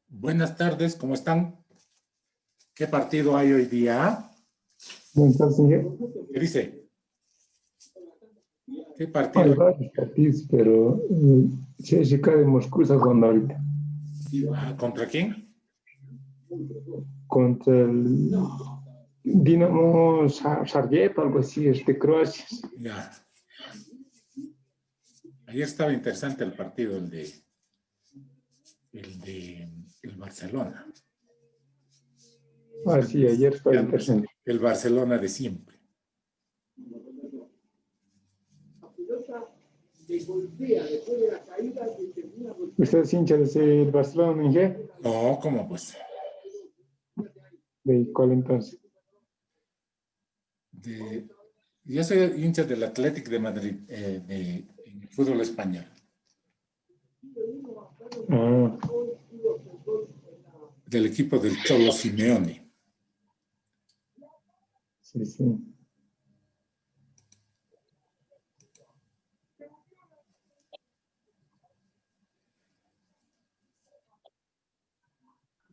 Buenas tardes, ¿cómo están? ¿Qué partido hay hoy día? Buenas tardes, señor. ¿Qué dice? ¿Qué partido Hay hay? varios partidos, pero CSKA de Moscú está jugando ahorita ¿Contra quién? contra el Dinamo Zagreb, algo así, es de Croacia. Ya. Ayer estaba interesante el partido, el de el Barcelona. Ah, sí, ayer estaba Ya no es interesante. el Barcelona de siempre. ¿Usted es hincha del Barcelona, Inge? No, ¿cómo pues? ¿De cuál entonces? Yo soy hincha del Athletic de Madrid, en el fútbol español. Ah, Del equipo del Cholo Simeone. sí, sí.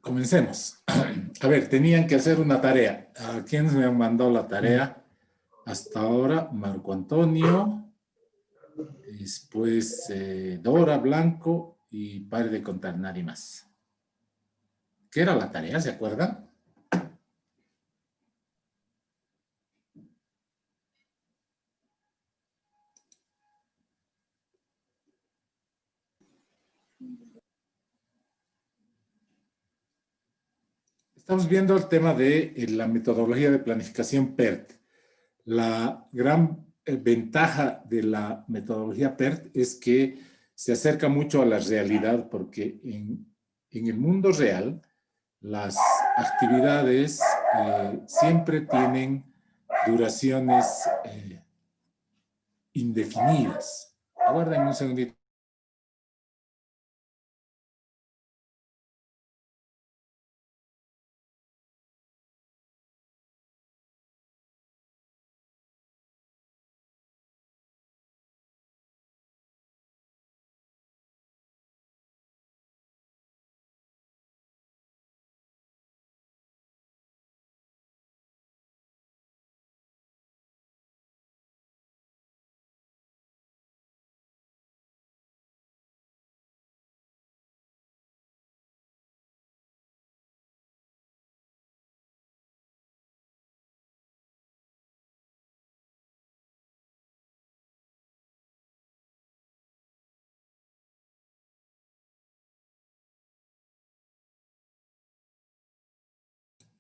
Comencemos. A ver, tenían que hacer una tarea. ¿A quiénes me han mandado la tarea? Hasta ahora, Marco Antonio, después Dora, Blanco, y pare de contar nadie más. ¿Qué era la tarea? ¿Se acuerdan? Estamos viendo el tema de la metodología de planificación PERT. La gran ventaja de la metodología PERT es que se acerca mucho a la realidad, porque en el mundo real las actividades siempre tienen duraciones indefinidas. Aguárdenme un segundito.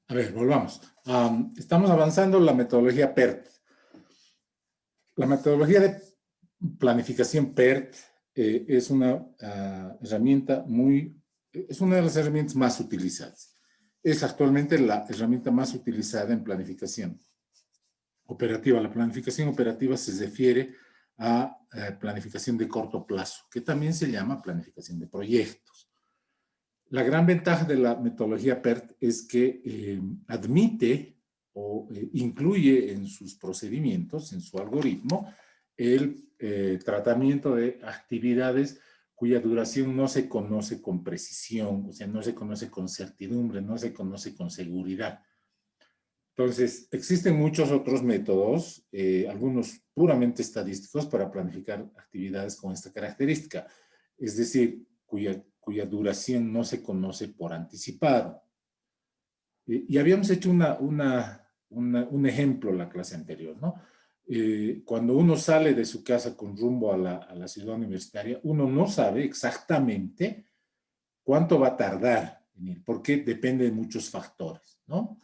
A ver, volvamos. Estamos avanzando en la metodología PERT. La metodología de planificación PERT es una herramienta es una de las herramientas más utilizadas. Es actualmente la herramienta más utilizada en planificación operativa. La planificación operativa se refiere a planificación de corto plazo, que también se llama planificación de proyectos. La gran ventaja de la metodología PERT es que admite o incluye en sus procedimientos, en su algoritmo, el tratamiento de actividades cuya duración no se conoce con precisión, o sea, no se conoce con certidumbre, no se conoce con seguridad. Entonces, existen muchos otros métodos, algunos puramente estadísticos, para planificar actividades con esta característica, es decir, cuya duración no se conoce por anticipado. Y habíamos hecho un ejemplo en la clase anterior, ¿no? Cuando uno sale de su casa con rumbo a la ciudad universitaria, uno no sabe exactamente cuánto va a tardar en ir, porque depende de muchos factores, ¿no?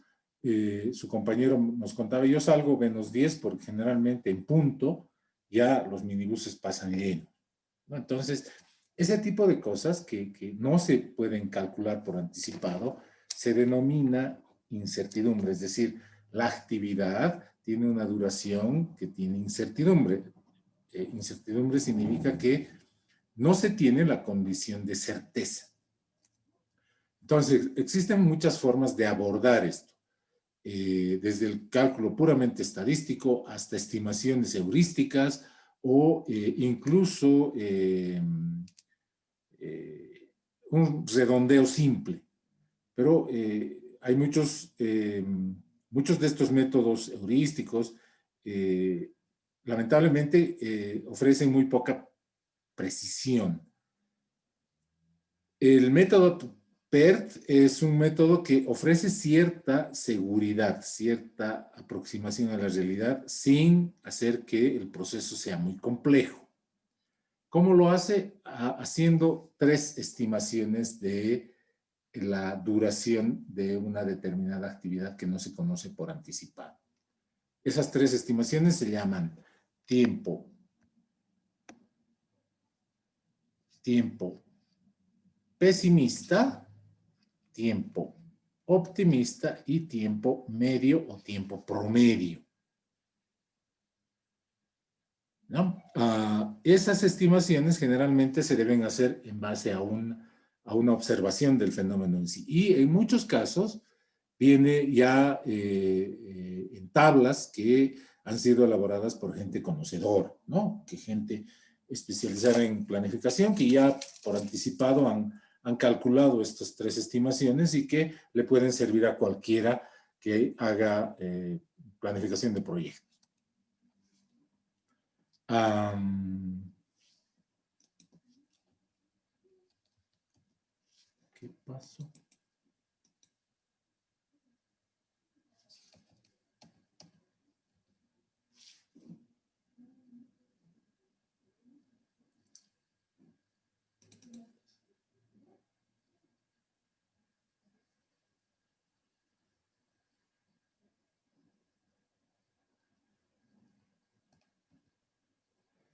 Su compañero nos contaba, yo salgo menos 10 porque generalmente en punto ya los minibuses pasan llenos, ¿no? Entonces, ese tipo de cosas que no se pueden calcular por anticipado se denomina incertidumbre, es decir, la actividad tiene una duración que tiene incertidumbre. Incertidumbre significa que no se tiene la condición de certeza. Entonces, existen muchas formas de abordar esto, desde el cálculo puramente estadístico hasta estimaciones heurísticas o incluso un redondeo simple. Pero hay muchos de estos métodos heurísticos, lamentablemente, ofrecen muy poca precisión. El método PERT es un método que ofrece cierta seguridad, cierta aproximación a la realidad, sin hacer que el proceso sea muy complejo. ¿Cómo lo hace? Haciendo 3 estimaciones de la duración de una determinada actividad que no se conoce por anticipado. Esas 3 estimaciones se llaman tiempo pesimista, tiempo optimista y tiempo medio o tiempo promedio, ¿no? Esas estimaciones generalmente se deben hacer en base a una observación del fenómeno en sí. Y en muchos casos viene ya en tablas que han sido elaboradas por gente conocedora, ¿no? Que gente especializada en planificación que ya por anticipado han calculado estas 3 estimaciones y que le pueden servir a cualquiera que haga planificación de proyectos. ¿Qué pasó?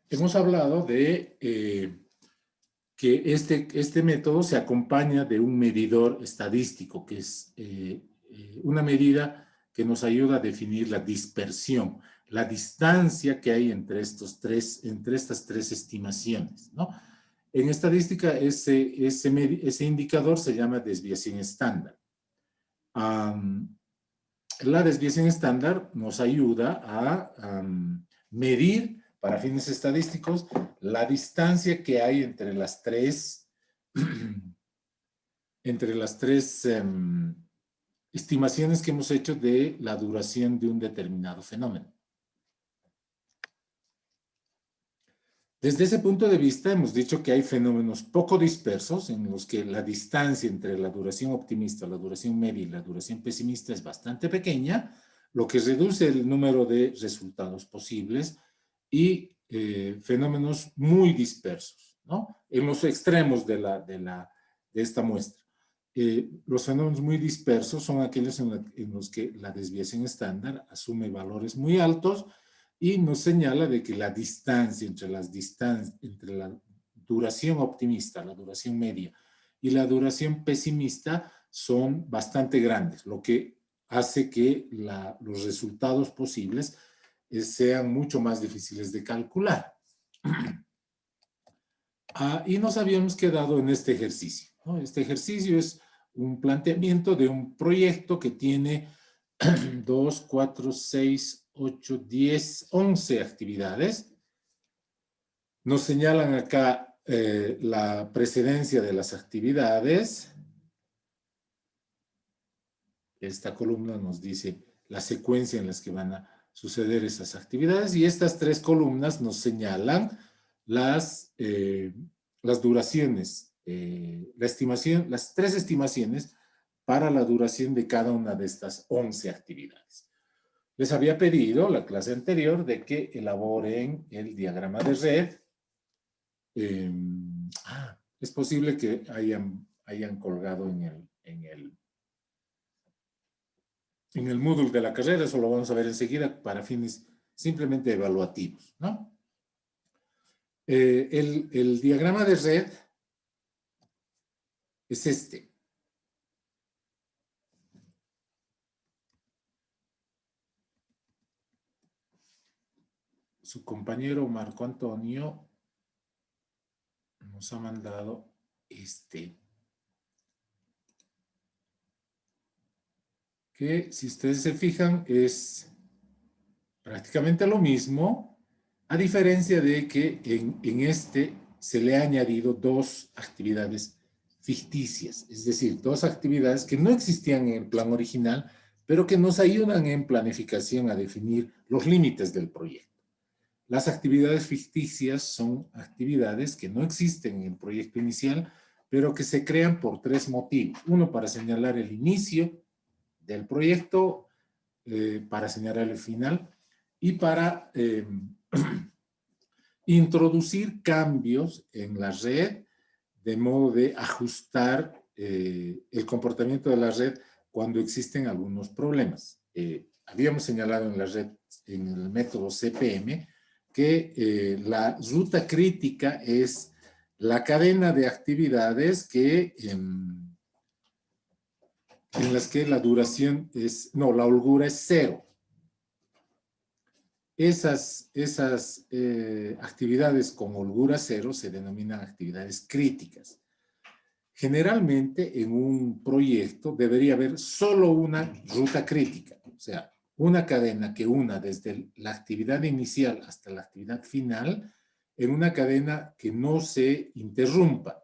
Hemos hablado de que este método se acompaña de un medidor estadístico, que es una medida que nos ayuda a definir la dispersión, la distancia que hay entre estas 3 estimaciones, ¿no? En estadística, ese indicador se llama desviación estándar. La desviación estándar nos ayuda a medir, para fines estadísticos, la distancia que hay entre las tres estimaciones que hemos hecho de la duración de un determinado fenómeno. Desde ese punto de vista, hemos dicho que hay fenómenos poco dispersos en los que la distancia entre la duración optimista, la duración media y la duración pesimista es bastante pequeña, lo que reduce el número de resultados posibles, y fenómenos muy dispersos, ¿no? En los extremos de esta muestra. Los fenómenos muy dispersos son aquellos en los que la desviación estándar asume valores muy altos y nos señala de que la distancia entre la duración optimista, la duración media y la duración pesimista son bastante grandes, lo que hace que los resultados posibles sean mucho más difíciles de calcular. Y nos habíamos quedado en este ejercicio, ¿no? Este ejercicio es un planteamiento de un proyecto que tiene 2, 4, 6, 8, 10, 11 actividades. Nos señalan acá la precedencia de las actividades. Esta columna nos dice la secuencia en las que van a suceder esas actividades, y estas 3 columnas nos señalan las duraciones, las 3 estimaciones para la duración de cada una de estas 11 actividades. Les había pedido la clase anterior de que elaboren el diagrama de red. Es posible que hayan colgado en el Moodle de la carrera, eso lo vamos a ver enseguida para fines simplemente evaluativos, ¿no? El diagrama de red es este. Su compañero Marco Antonio nos ha mandado que, si ustedes se fijan, es prácticamente lo mismo, A diferencia de que en este se le ha añadido dos actividades ficticias, es decir, dos actividades que no existían en el plan original, pero que nos ayudan en planificación a definir los límites del proyecto. Las actividades ficticias son actividades que no existen en el proyecto inicial, pero que se crean por tres motivos. Uno, para señalar el inicio del proyecto, para señalar el final y para introducir cambios en la red de modo de ajustar el comportamiento de la red cuando existen algunos problemas. Habíamos señalado en la red, en el método CPM, que la ruta crítica es la cadena de actividades que en las que la duración es, no, la holgura es 0. Esas actividades con holgura 0 se denominan actividades críticas. Generalmente en un proyecto debería haber solo una ruta crítica, o sea, una cadena que una desde la actividad inicial hasta la actividad final en una cadena que no se interrumpa.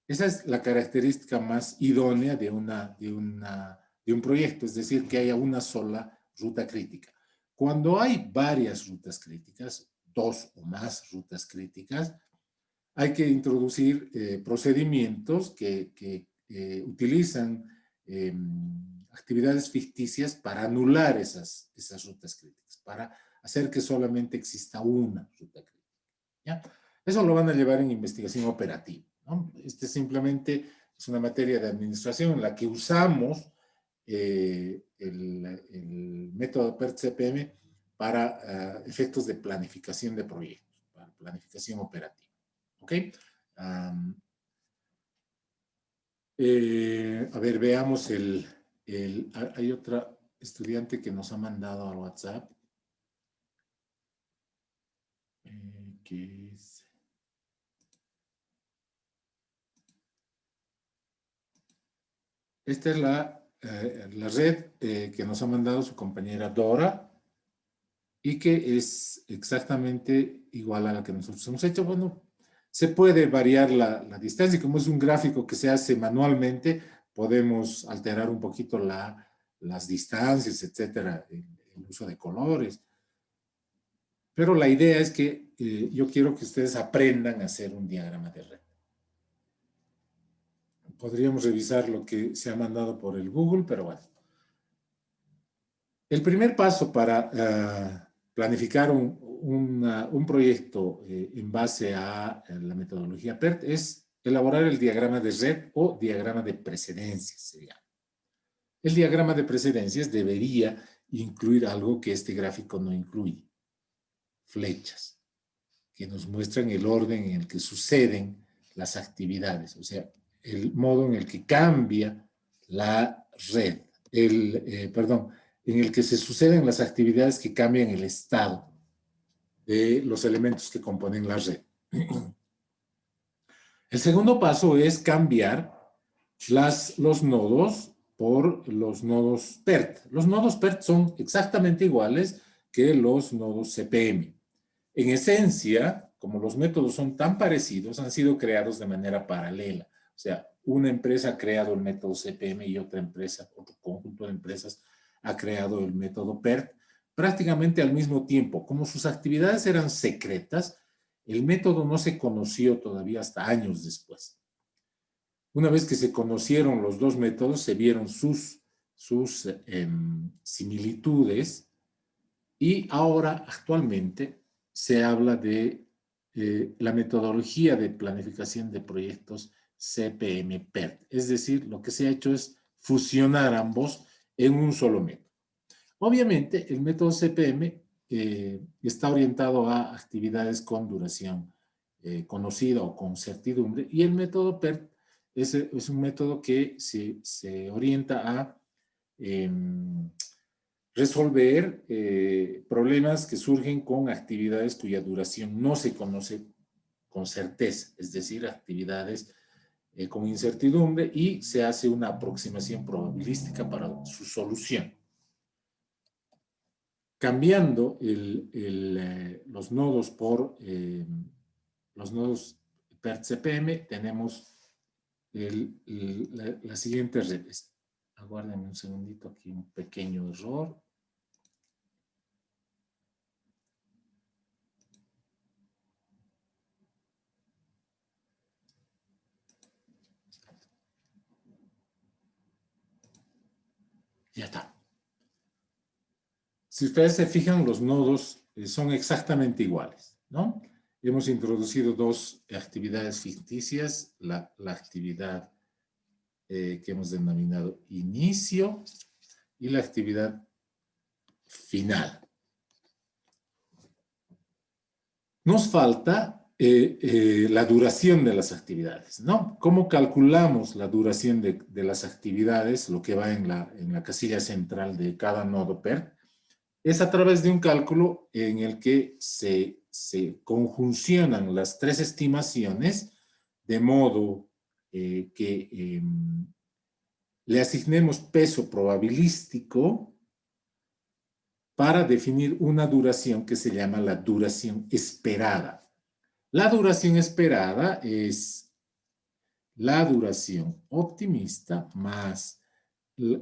Esa es la característica más idónea de un proyecto, es decir, que haya una sola ruta crítica. Cuando hay varias rutas críticas, dos o más rutas críticas, hay que introducir procedimientos que utilizan actividades ficticias para anular esas rutas críticas, para hacer que solamente exista una ruta crítica. ¿Ya? Eso lo van a llevar en investigación operativa, ¿no? Este simplemente es una materia de administración en la que usamos el método PERT-CPM para efectos de planificación de proyectos, para planificación operativa. ¿Ok? A ver, veamos hay otra estudiante que nos ha mandado al WhatsApp. Que es... Esta es la red que nos ha mandado su compañera Dora y que es exactamente igual a la que nosotros hemos hecho. Bueno, se puede variar la distancia y como es un gráfico que se hace manualmente, podemos alterar un poquito las distancias, etcétera, el uso de colores. Pero la idea es que yo quiero que ustedes aprendan a hacer un diagrama de red. Podríamos revisar lo que se ha mandado por el Google, pero bueno. El primer paso para planificar un proyecto en base a la metodología PERT es elaborar el diagrama de red o diagrama de precedencias, se llama. El diagrama de precedencias debería incluir algo que este gráfico no incluye. Flechas, que nos muestran el orden en el que suceden las actividades, o sea, el modo en el que cambia la red, en el que se suceden las actividades que cambian el estado de los elementos que componen la red. El segundo paso es cambiar los nodos por los nodos PERT. Los nodos PERT son exactamente iguales que los nodos CPM. En esencia, como los métodos son tan parecidos, han sido creados de manera paralela. O sea, una empresa ha creado el método CPM y otra empresa, otro conjunto de empresas, ha creado el método PERT prácticamente al mismo tiempo. Como sus actividades eran secretas, el método no se conoció todavía hasta años después. Una vez que se conocieron los dos métodos, se vieron sus similitudes y ahora, actualmente, se habla de la metodología de planificación de proyectos CPM-PERT. Es decir, lo que se ha hecho es fusionar ambos en un solo método. Obviamente, el método CPM está orientado a actividades con duración conocida o con certidumbre y el método PERT es un método que se orienta a resolver problemas que surgen con actividades cuya duración no se conoce con certeza, es decir, actividades con incertidumbre y se hace una aproximación probabilística para su solución. cambiando los nodos por los nodos PERT-CPM, tenemos la siguiente red. Aguárdenme un segundito, aquí un pequeño error. Ya está. Si ustedes se fijan, los nodos son exactamente iguales, ¿no? Hemos introducido dos actividades ficticias, la actividad que hemos denominado inicio y la actividad final. Nos falta la duración de las actividades, ¿no? ¿Cómo calculamos la duración de las actividades, lo que va en la casilla central de cada nodo PERT? Es a través de un cálculo en el que se conjuncionan las tres estimaciones de modo que le asignemos peso probabilístico para definir una duración que se llama la duración esperada. La duración esperada es la duración optimista más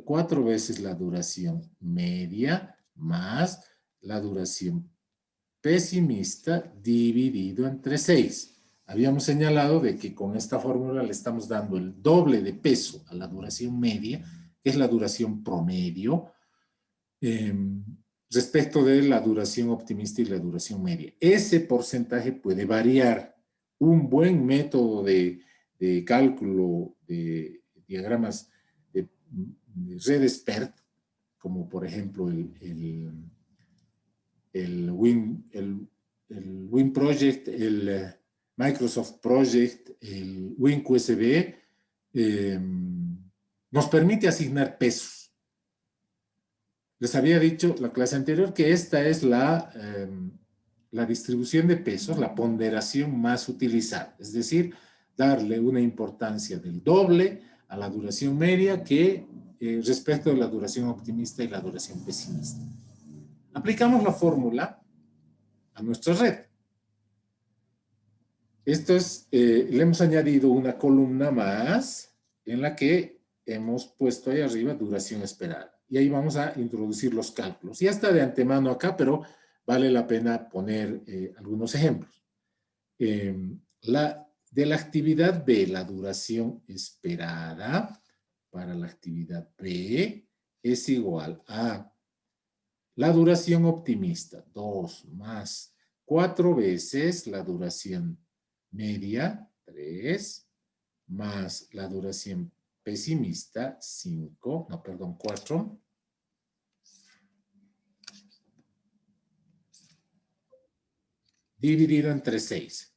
4 veces la duración media más la duración pesimista dividido entre 6. Habíamos señalado de que con esta fórmula le estamos dando el doble de peso a la duración media, que es la duración promedio, respecto de la duración optimista y la duración media. Ese porcentaje puede variar. Un buen método de cálculo de diagramas de redes PERT, como por ejemplo el Win Project, el Microsoft Project, el WinQSB, nos permite asignar pesos. Les había dicho la clase anterior que esta es la distribución de pesos, la ponderación más utilizada. Es decir, darle una importancia del doble a la duración media que respecto de la duración optimista y la duración pesimista. Aplicamos la fórmula a nuestra red. Esto es, le hemos añadido una columna más en la que hemos puesto ahí arriba duración esperada. Y ahí vamos a introducir los cálculos. Ya está de antemano acá, pero vale la pena poner algunos ejemplos. De la actividad B, la duración esperada para la actividad B es igual a la duración optimista, 2 más 4 veces la duración media, 3, más la duración pesimista, 5, no, perdón, 4. Dividido entre 6.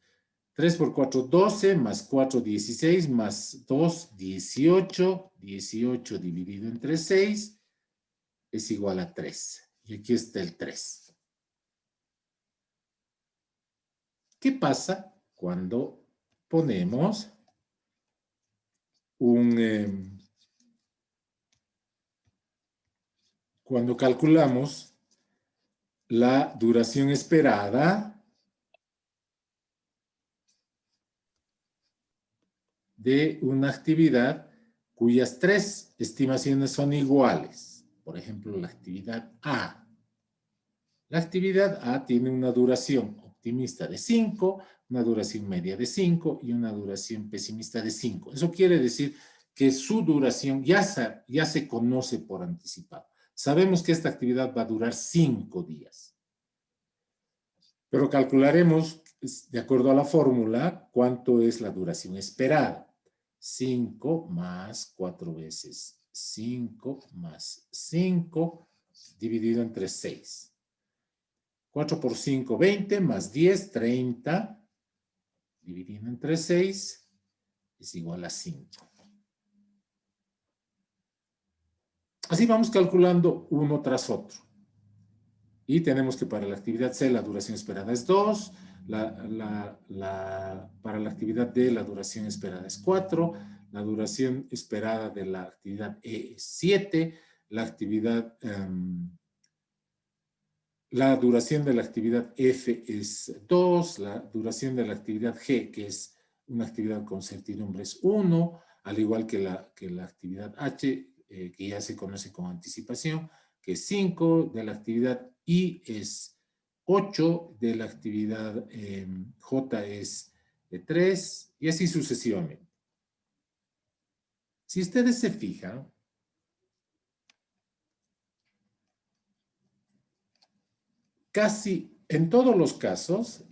3 por 4, 12, más 4, 16, más 2, 18. 18 dividido entre 6 es igual a 3. Y aquí está el 3. ¿Qué pasa cuando ponemos cuando calculamos la duración esperada de una actividad cuyas tres estimaciones son iguales? Por ejemplo, la actividad A. La actividad A tiene una duración optimista de 5, una duración media de 5 y una duración pesimista de 5. Eso quiere decir que su duración ya se conoce por anticipado. Sabemos que esta actividad va a durar 5 días. Pero calcularemos, de acuerdo a la fórmula, cuánto es la duración esperada. 5 más 4 veces 5 más 5 dividido entre 6. 4 por 5, 20, más 10, 30, dividido entre 6, es igual a 5. Así vamos calculando uno tras otro. Y tenemos que para la actividad C la duración esperada es 2, para la actividad D la duración esperada es 4, la duración esperada de la actividad E es 7, la actividad la duración de la actividad F es 2, la duración de la actividad G, que es una actividad con certidumbre, es 1, al igual que la actividad H, que ya se conoce con anticipación, que es 5, de la actividad I es 8, de la actividad J es 3, y así sucesivamente. Si ustedes se fijan, casi en todos los casos,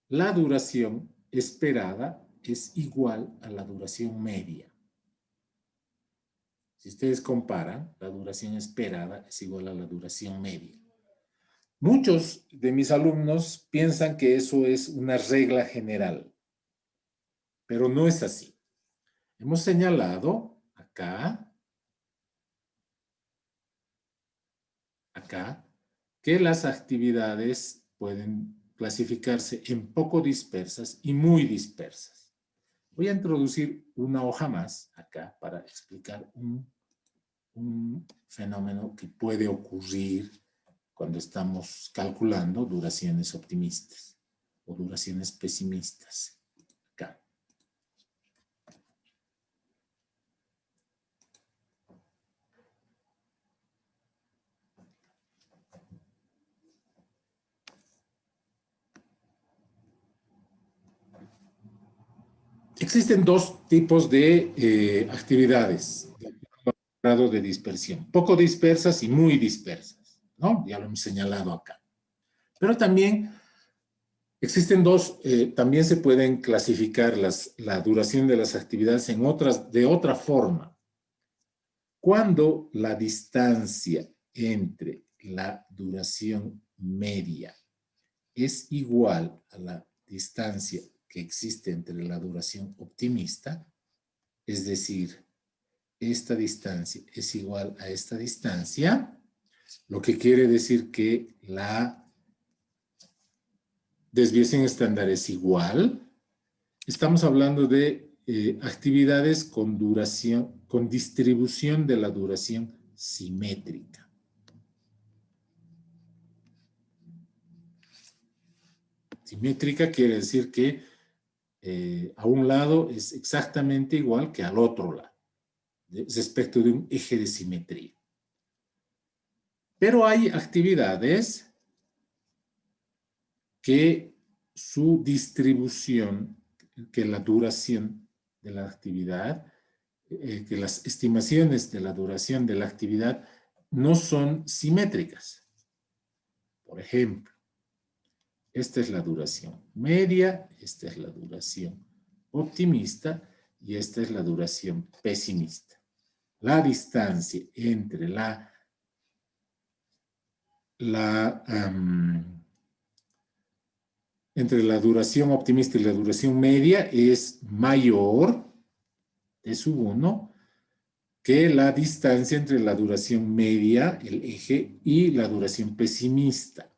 la duración esperada es igual a la duración media. Si ustedes comparan, la duración esperada es igual a la duración media. Muchos de mis alumnos piensan que eso es una regla general, pero no es así. Hemos señalado acá, que las actividades pueden clasificarse en poco dispersas y muy dispersas. Voy a introducir una hoja más acá para explicar un fenómeno que puede ocurrir cuando estamos calculando duraciones optimistas o duraciones pesimistas. Acá. Existen dos tipos de actividades de grado de dispersión, poco dispersas y muy dispersas, ¿no? Ya lo hemos señalado acá. Pero también existen dos, también se pueden clasificar la duración de las actividades de otra forma. Cuando la distancia entre la duración media es igual a la distancia que existe entre la duración optimista, es decir, esta distancia es igual a esta distancia, lo que quiere decir que la desviación estándar es igual. Estamos hablando de actividades con distribución de la duración simétrica. Simétrica quiere decir que a un lado es exactamente igual que al otro lado, respecto de un eje de simetría. Pero hay actividades que su distribución, que la duración de la actividad, que las estimaciones de la duración de la actividad no son simétricas. Por ejemplo, esta es la duración media, esta es la duración optimista y esta es la duración pesimista. La distancia entre entre la duración optimista y la duración media es mayor, T sub 1, que la distancia entre la duración media, el eje, y la duración pesimista.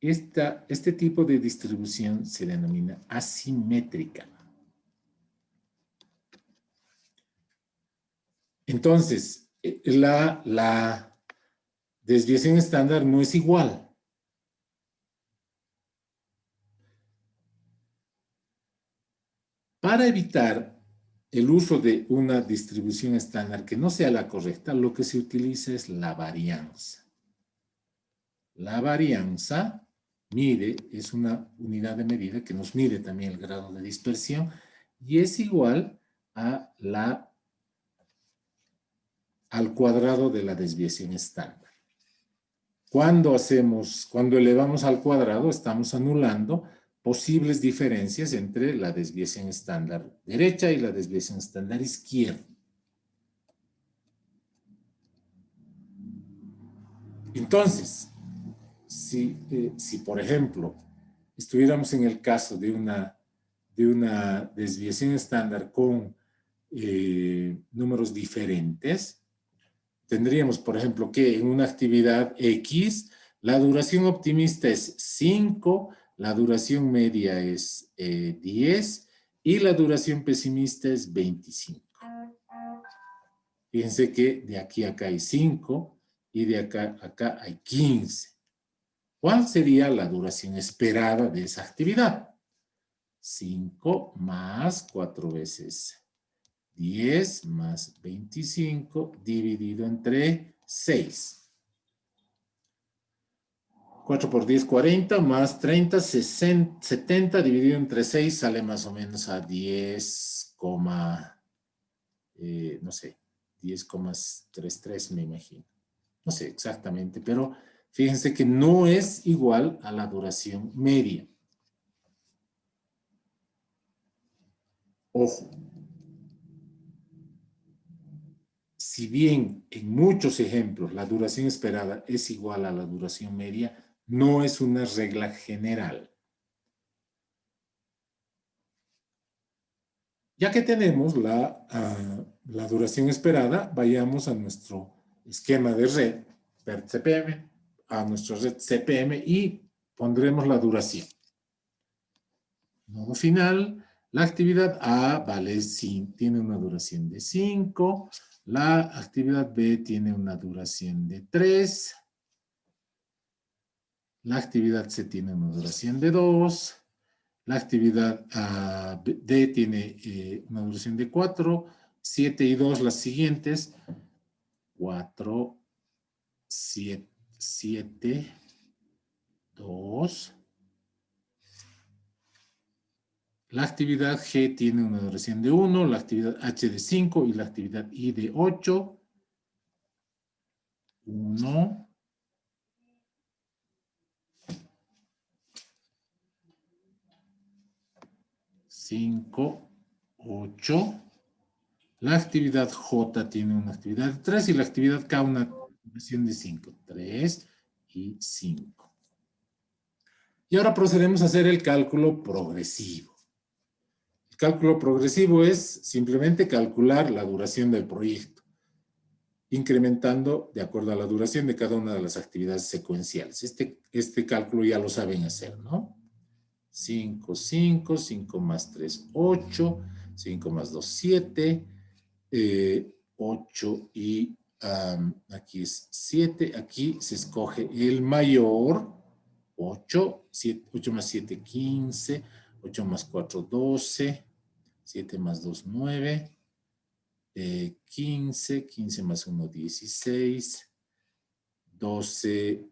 Este tipo de distribución se denomina asimétrica. Entonces, la desviación estándar no es igual. Para evitar el uso de una distribución estándar que no sea la correcta, lo que se utiliza es la varianza. La varianza es una unidad de medida que nos mide también el grado de dispersión y es igual al cuadrado de la desviación estándar. Cuando elevamos al cuadrado, estamos anulando posibles diferencias entre la desviación estándar derecha y la desviación estándar izquierda. Entonces, si por ejemplo, estuviéramos en el caso de una desviación estándar con números diferentes, tendríamos, por ejemplo, que en una actividad X, la duración optimista es 5, la duración media es 10 y la duración pesimista es 25. Fíjense que de aquí a acá hay 5 y de acá a acá hay 15. ¿Cuál sería la duración esperada de esa actividad? 5 más 4 veces 10 más 25 dividido entre 6. 4 por 10, 40, más 30, 60, 70 dividido entre 6 sale más o menos a 10, no sé, 10,33 me imagino. No sé exactamente, pero fíjense que no es igual a la duración media. Ojo. Si bien en muchos ejemplos la duración esperada es igual a la duración media, no es una regla general. Ya que tenemos la duración esperada, vayamos a nuestro esquema de red, PERT-CPM, a nuestra red CPM y pondremos la duración. Nodo final, la actividad A tiene una duración de 5, la actividad B tiene una duración de 3, la actividad C tiene una duración de 2, la actividad D tiene una duración de 4, 7 y 2 las siguientes, 4, 7, 2. La actividad G tiene una duración de 1, la actividad H de 5 y la actividad I de 8. 1, 5, 8. La actividad J tiene una actividad de 3 y la actividad K una duración de 5. 3 y 5. Y ahora procedemos a hacer el cálculo progresivo. El cálculo progresivo es simplemente calcular la duración del proyecto, incrementando de acuerdo a la duración de cada una de las actividades secuenciales. Este cálculo ya lo saben hacer, ¿no? 5, 5, 5 más 3, 8, 5 más 2, 7, 8 y aquí es 7, aquí se escoge el mayor, 8, 8 más 7, 15, 8 más 4, 12, 7 más 2, 9, 15, 15 más 1, 16, 12,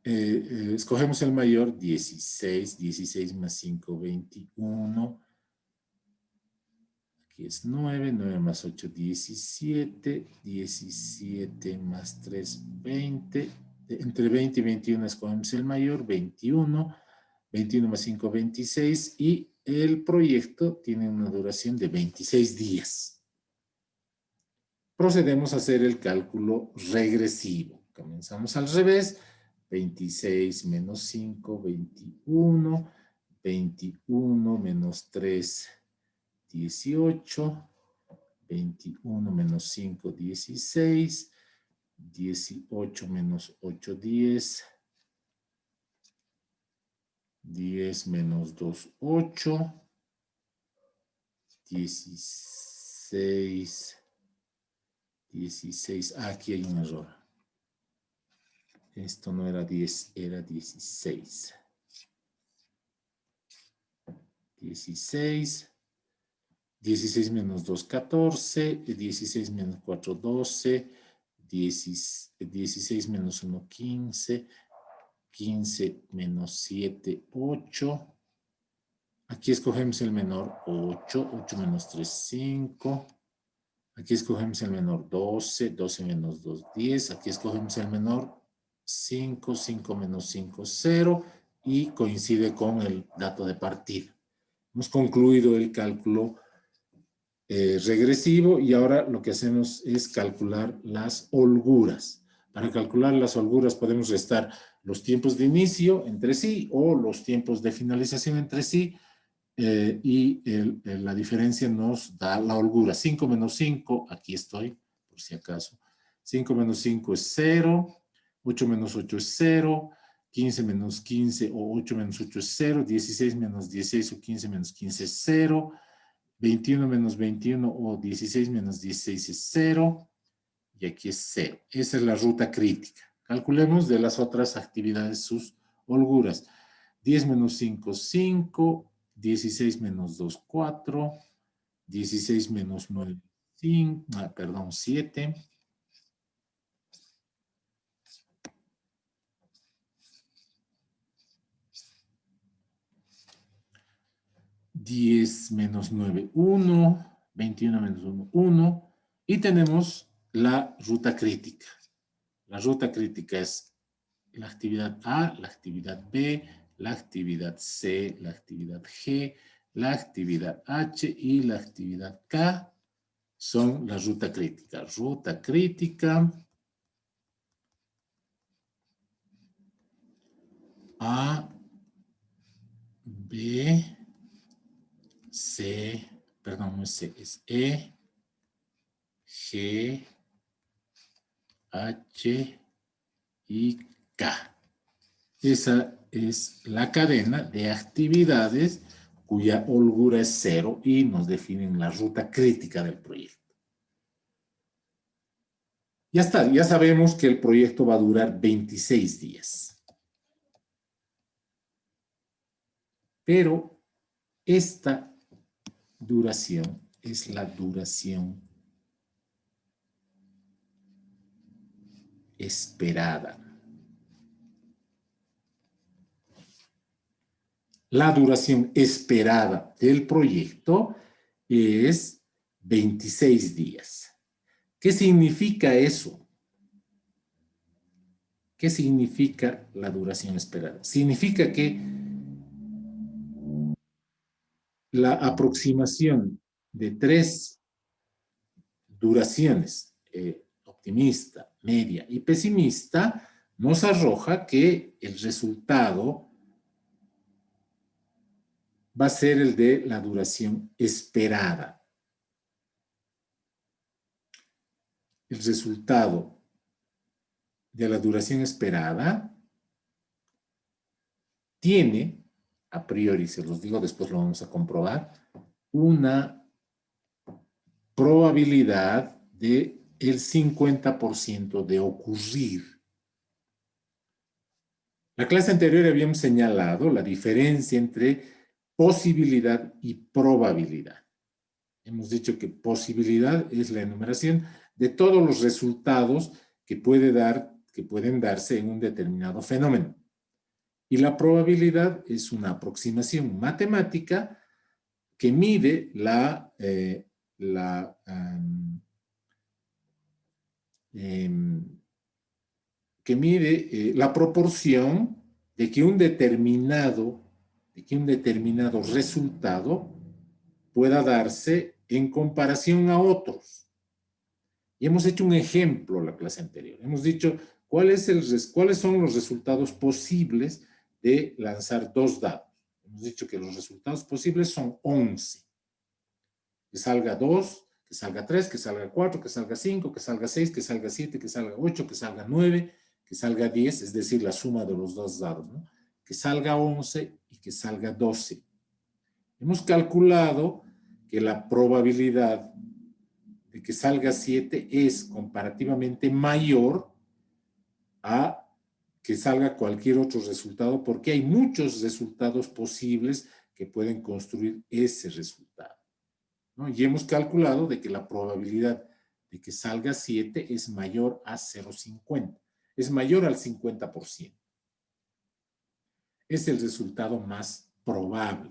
escogemos el mayor, 16, 16 más 5, 21, aquí es 9, 9 más 8, 17, 17 más 3, 20, entre 20 y 21 escogemos el mayor, 21, 21 más 5, 26, y el proyecto tiene una duración de 26 días. Procedemos a hacer el cálculo regresivo. Comenzamos al revés. 26 menos 5, 21. 21 menos 3, 18. 21 menos 5, 16. 18 menos 8, 10. 10 menos 2, 8. 16. 16. Aquí hay un error. Esto no era 10, era 16. 16. 16 menos 2, 14. 16 menos 4, 12. 16 menos 1, 15. 15 menos 7, 8. Aquí escogemos el menor, 8. 8 menos 3, 5. Aquí escogemos el menor, 12. 12 menos 2, 10. Aquí escogemos el menor, 5, 5 menos 5, 0, y coincide con el dato de partida. Hemos concluido el cálculo regresivo y ahora lo que hacemos es calcular las holguras. Para calcular las holguras podemos restar los tiempos de inicio entre sí o los tiempos de finalización entre sí, y la diferencia nos da la holgura. 5 menos 5, aquí estoy, por si acaso. 5 menos 5 es 0, 8 menos 8 es 0, 15 menos 15 o 8 menos 8 es 0, 16 menos 16 o 15 menos 15 es 0, 21 menos 21 o 16 menos 16 es 0. Y aquí es 0. Esa es la ruta crítica. Calculemos de las otras actividades sus holguras. 10 menos 5, 5. 16 menos 2, 4. 16 menos 9, 5. Perdón, 7. 10 menos 9, 1. 21 menos 1, 1. Y tenemos la ruta crítica. La ruta crítica es la actividad A, la actividad B, la actividad C, la actividad G, la actividad H y la actividad K son la ruta crítica. Ruta crítica A, B, C, perdón, no es C, es E, G, H y K. Esa es la cadena de actividades cuya holgura es 0 y nos definen la ruta crítica del proyecto. Ya está, ya sabemos que el proyecto va a durar 26 días. Pero esta duración es la duración esperada. La duración esperada del proyecto es 26 días. ¿Qué significa eso? ¿Qué significa la duración esperada? Significa que la aproximación de 3 duraciones, optimista, media y pesimista, nos arroja que el resultado va a ser el de la duración esperada. El resultado de la duración esperada tiene, a priori, se los digo, después lo vamos a comprobar, una probabilidad de el 50% de ocurrir. La clase anterior habíamos señalado la diferencia entre posibilidad y probabilidad. Hemos dicho que posibilidad es la enumeración de todos los resultados que pueden darse en un determinado fenómeno. Y la probabilidad es una aproximación matemática que mide la proporción de que un determinado resultado pueda darse en comparación a otros. Y hemos hecho un ejemplo en la clase anterior. Hemos dicho cuáles son los resultados posibles de lanzar 2 dados. Hemos dicho que los resultados posibles son 11. Que salga 2, que salga 3, que salga 4, que salga 5, que salga 6, que salga 7, que salga 8, que salga 9, que salga 10, es decir, la suma de los 2 dados, ¿no? Que salga 11 y que salga 12. Hemos calculado que la probabilidad de que salga 7 es comparativamente mayor a que salga cualquier otro resultado, porque hay muchos resultados posibles que pueden construir ese resultado, ¿no? Y hemos calculado de que la probabilidad de que salga 7 es mayor a 0,50. Es mayor al 50%. Es el resultado más probable.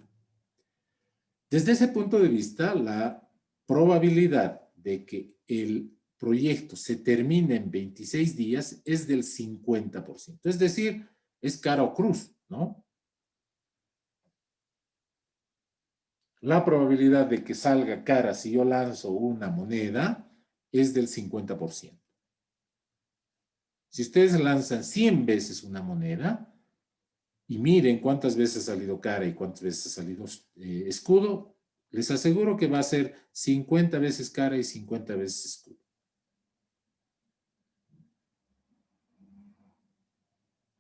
Desde ese punto de vista, la probabilidad de que el proyecto se termine en 26 días es del 50%. Es decir, es cara o cruz, ¿no? La probabilidad de que salga cara si yo lanzo una moneda es del 50%. Si ustedes lanzan 100 veces una moneda y miren cuántas veces ha salido cara y cuántas veces ha salido escudo, les aseguro que va a ser 50 veces cara y 50 veces escudo.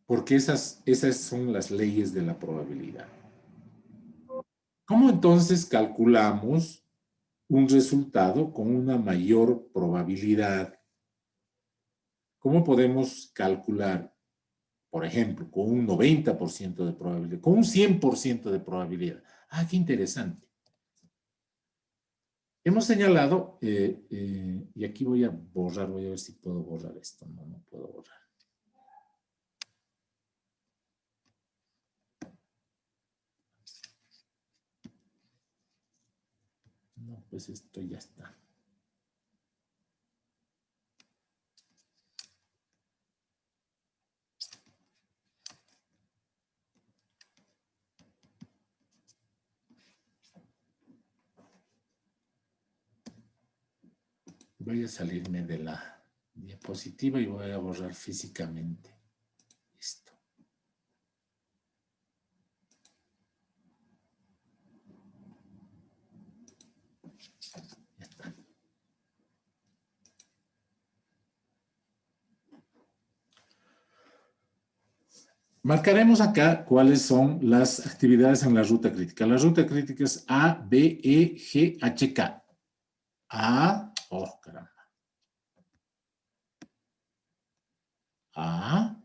Porque esas son las leyes de la probabilidad. ¿Cómo entonces calculamos un resultado con una mayor probabilidad. ¿Cómo podemos calcular, por ejemplo, con un 90% de probabilidad, con un 100% de probabilidad? Ah, qué interesante. Hemos señalado, y aquí voy a borrar, voy a ver si puedo borrar esto. No, no puedo borrar. No, pues esto ya está. Voy a salirme de la diapositiva y voy a borrar físicamente esto. Ya está. Marcaremos acá cuáles son las actividades en la ruta crítica. La ruta crítica es A, B, E, G, H, K. A, oh caramba. A,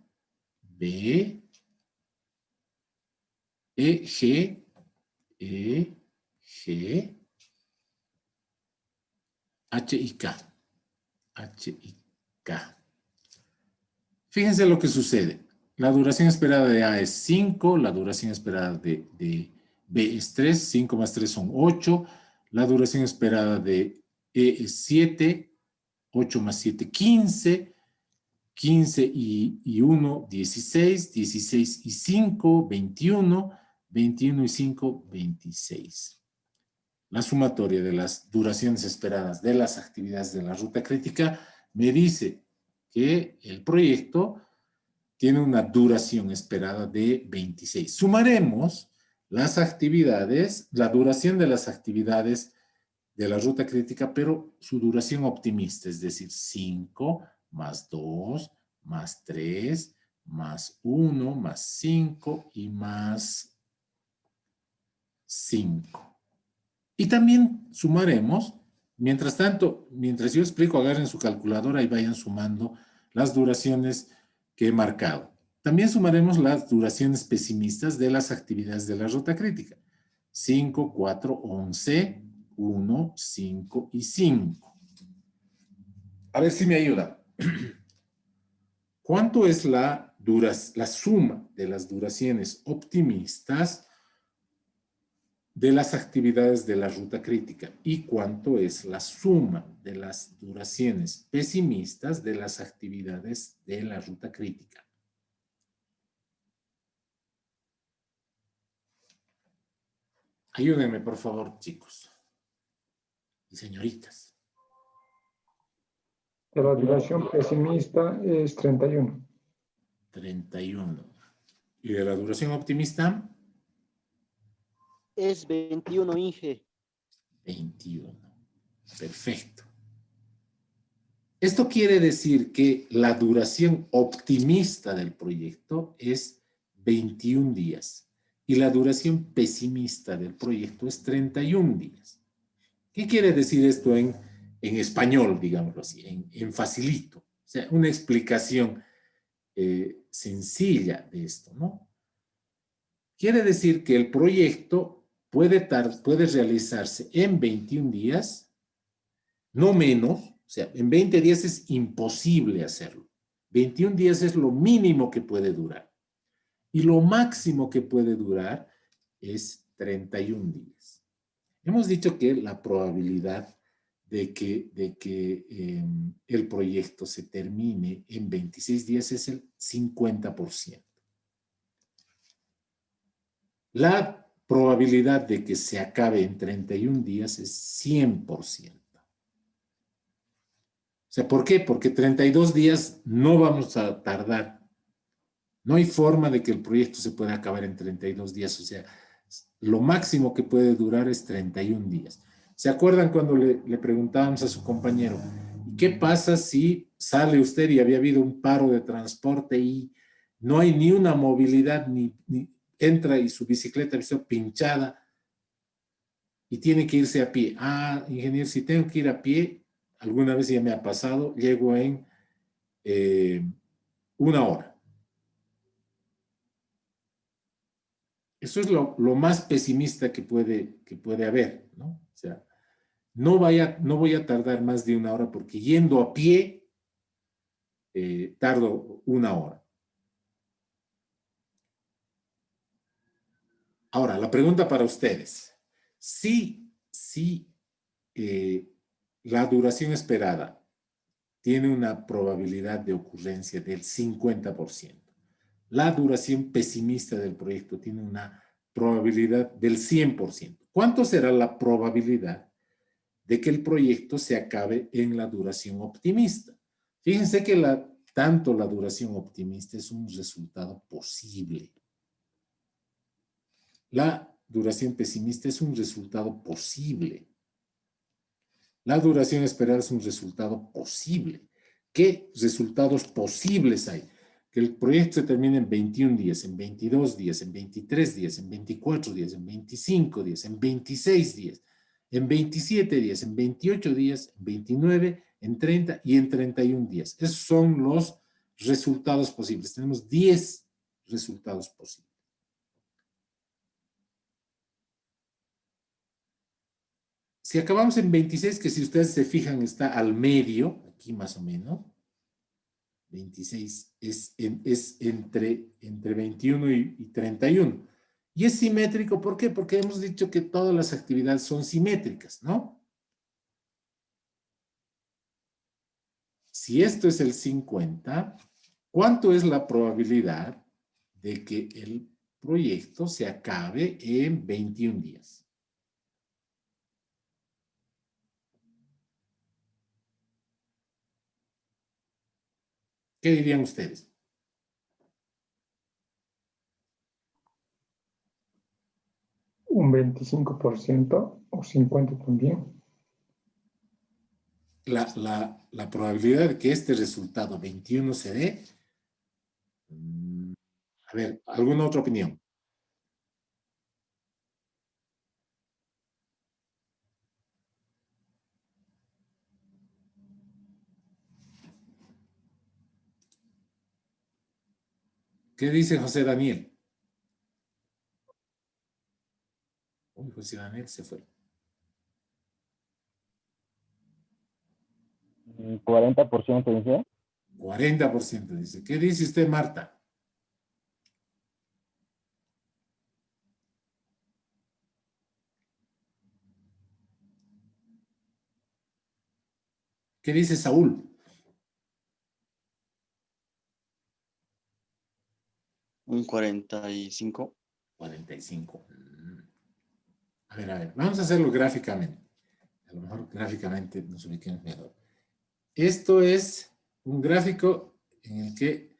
B, E, G, E, G, H y K. H y K. Fíjense lo que sucede. La duración esperada de A es 5, la duración esperada de B es 3, 5 más 3 son 8, la duración esperada de E es 7, 8 más 7, 15, 15 y 1, 16, 16 y 5, 21, 21 y 5, 26. La sumatoria de las duraciones esperadas de las actividades de la ruta crítica me dice que el proyecto tiene una duración esperada de 26. Sumaremos las actividades, la duración de las actividades de la ruta crítica, pero su duración optimista, es decir, 5 más 2 más 3 más 1 más 5 y más 5. Y también sumaremos, mientras tanto, mientras yo explico, agarren su calculadora y vayan sumando las duraciones que he marcado. También sumaremos las duraciones pesimistas de las actividades de la ruta crítica. 5, 4, 11, 1, 5 y 5. A ver si me ayuda. ¿Cuánto es la suma de las duraciones optimistas de las actividades de la ruta crítica y cuánto es la suma de las duraciones pesimistas de las actividades de la ruta crítica? Ayúdenme, por favor, chicos y señoritas. De la duración pesimista es 31. 31. ¿Y de la duración optimista? Es 21, Inge. 21. Perfecto. Esto quiere decir que la duración optimista del proyecto es 21 días y la duración pesimista del proyecto es 31 días. ¿Qué quiere decir esto en español, digámoslo así, en facilito? O sea, una explicación sencilla de esto, ¿no? Quiere decir que el proyecto puede realizarse en 21 días, no menos. O sea, en 20 días es imposible hacerlo. 21 días es lo mínimo que puede durar. Y lo máximo que puede durar es 31 días. Hemos dicho que la probabilidad de que el proyecto se termine en 26 días es el 50%. La probabilidad de que se acabe en 31 días es 100%. O sea, ¿por qué? Porque 32 días no vamos a tardar. No hay forma de que el proyecto se pueda acabar en 32 días. O sea, lo máximo que puede durar es 31 días. ¿Se acuerdan cuando le preguntábamos a su compañero, ¿qué pasa si sale usted y había habido un paro de transporte y no hay ni una movilidad, ni entra y su bicicleta está pinchada? y tiene que irse a pie. Ah, ingeniero, si tengo que ir a pie, alguna vez ya me ha pasado, llego en 1 hora. Eso es lo más pesimista que puede haber, ¿no? O sea, no voy a tardar más de 1 hora porque yendo a pie tardo 1 hora. Ahora, la pregunta para ustedes. Si la duración esperada tiene una probabilidad de ocurrencia del 50%, la duración pesimista del proyecto tiene una probabilidad del 100%. ¿Cuánto será la probabilidad de que el proyecto se acabe en la duración optimista? Fíjense que tanto la duración optimista es un resultado posible. La duración pesimista es un resultado posible. La duración esperada es un resultado posible. ¿Qué resultados posibles hay? Que el proyecto se termine en 21 días, en 22 días, en 23 días, en 24 días, en 25 días, en 26 días, en 27 días, en 28 días, en 29, en 30 y en 31 días. Esos son los resultados posibles. Tenemos 10 resultados posibles. Si acabamos en 26, que si ustedes se fijan está al medio, aquí más o menos, 26 es entre 21 y 31. Y es simétrico, ¿por qué? Porque hemos dicho que todas las actividades son simétricas, ¿no? Si esto es el 50, ¿cuánto es la probabilidad de que el proyecto se acabe en 21 días? ¿Qué dirían ustedes? Un 25% o 50% también. La probabilidad de que este resultado 21 se dé. A ver, ¿alguna otra opinión? ¿Qué dice José Daniel? Uy, José Daniel se fue. 40% dice. 40% dice. ¿Qué dice usted, Marta? ¿Qué dice Saúl? 45. 45. A ver, vamos a hacerlo gráficamente. A lo mejor gráficamente nos ubiquemos mejor. Esto es un gráfico en el que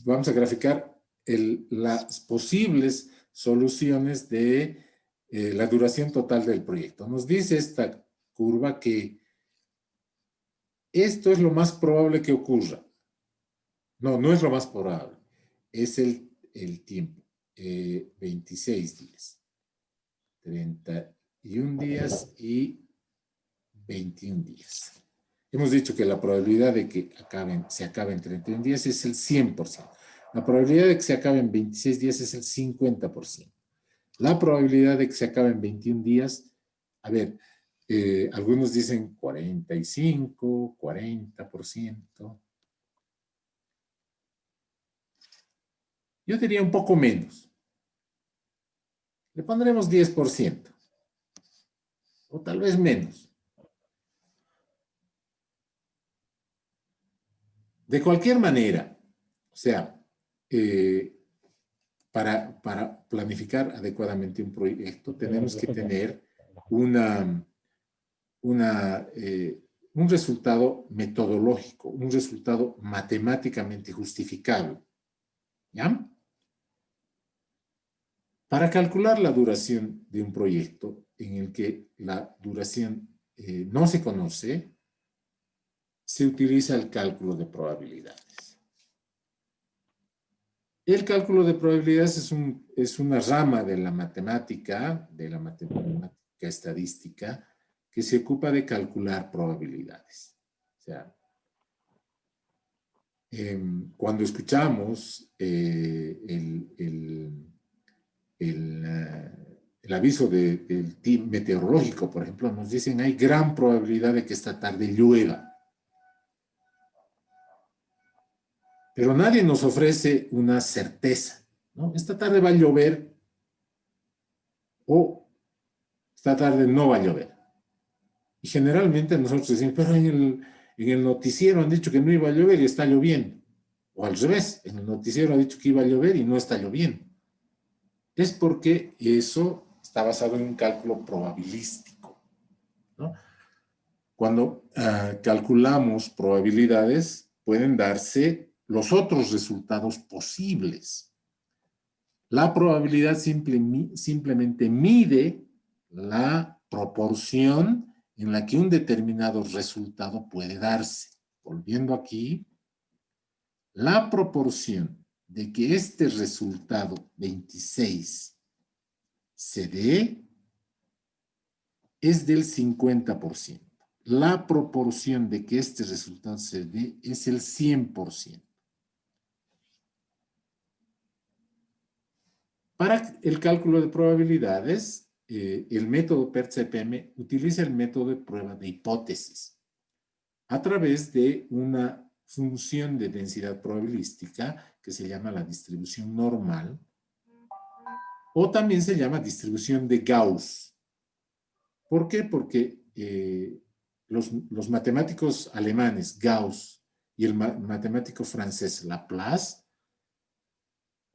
vamos a graficar las posibles soluciones de la duración total del proyecto. Nos dice esta curva que esto es lo más probable que ocurra. No, no es lo más probable. Es el tiempo. 26 días. 31 días y 21 días. Hemos dicho que la probabilidad de que se acabe en 31 días es el 100%. La probabilidad de que se acabe en 26 días es el 50%. La probabilidad de que se acabe en 21 días, a ver, algunos dicen 45, 40%. Yo diría un poco menos. Le pondremos 10%. O tal vez menos. De cualquier manera, o sea, para planificar adecuadamente un proyecto tenemos que tener un resultado metodológico, un resultado matemáticamente justificable. ¿Ya? Para calcular la duración de un proyecto en el que la duración no se conoce, se utiliza el cálculo de probabilidades. El cálculo de probabilidades es una rama de la matemática lógica estadística que se ocupa de calcular probabilidades. O sea, cuando escuchamos el aviso del team meteorológico, por ejemplo, nos dicen hay gran probabilidad de que esta tarde llueva. Pero nadie nos ofrece una certeza, ¿no? Esta tarde va a llover o esta tarde no va a llover. Y generalmente nosotros decimos, pero en el noticiero han dicho que no iba a llover y está lloviendo. O al revés, en el noticiero ha dicho que iba a llover y no está lloviendo. Es porque eso está basado en un cálculo probabilístico, ¿no? Cuando calculamos probabilidades, pueden darse los otros resultados posibles. La probabilidad simplemente mide la proporción en la que un determinado resultado puede darse. Volviendo aquí, la proporción de que este resultado 26 se dé es del 50%. La proporción de que este resultado se dé es el 100%. Para el cálculo de probabilidades, el método PERT-CPM utiliza el método de prueba de hipótesis a través de una función de densidad probabilística que se llama la distribución normal o también se llama distribución de Gauss. ¿Por qué? Porque los matemáticos alemanes Gauss y el matemático francés Laplace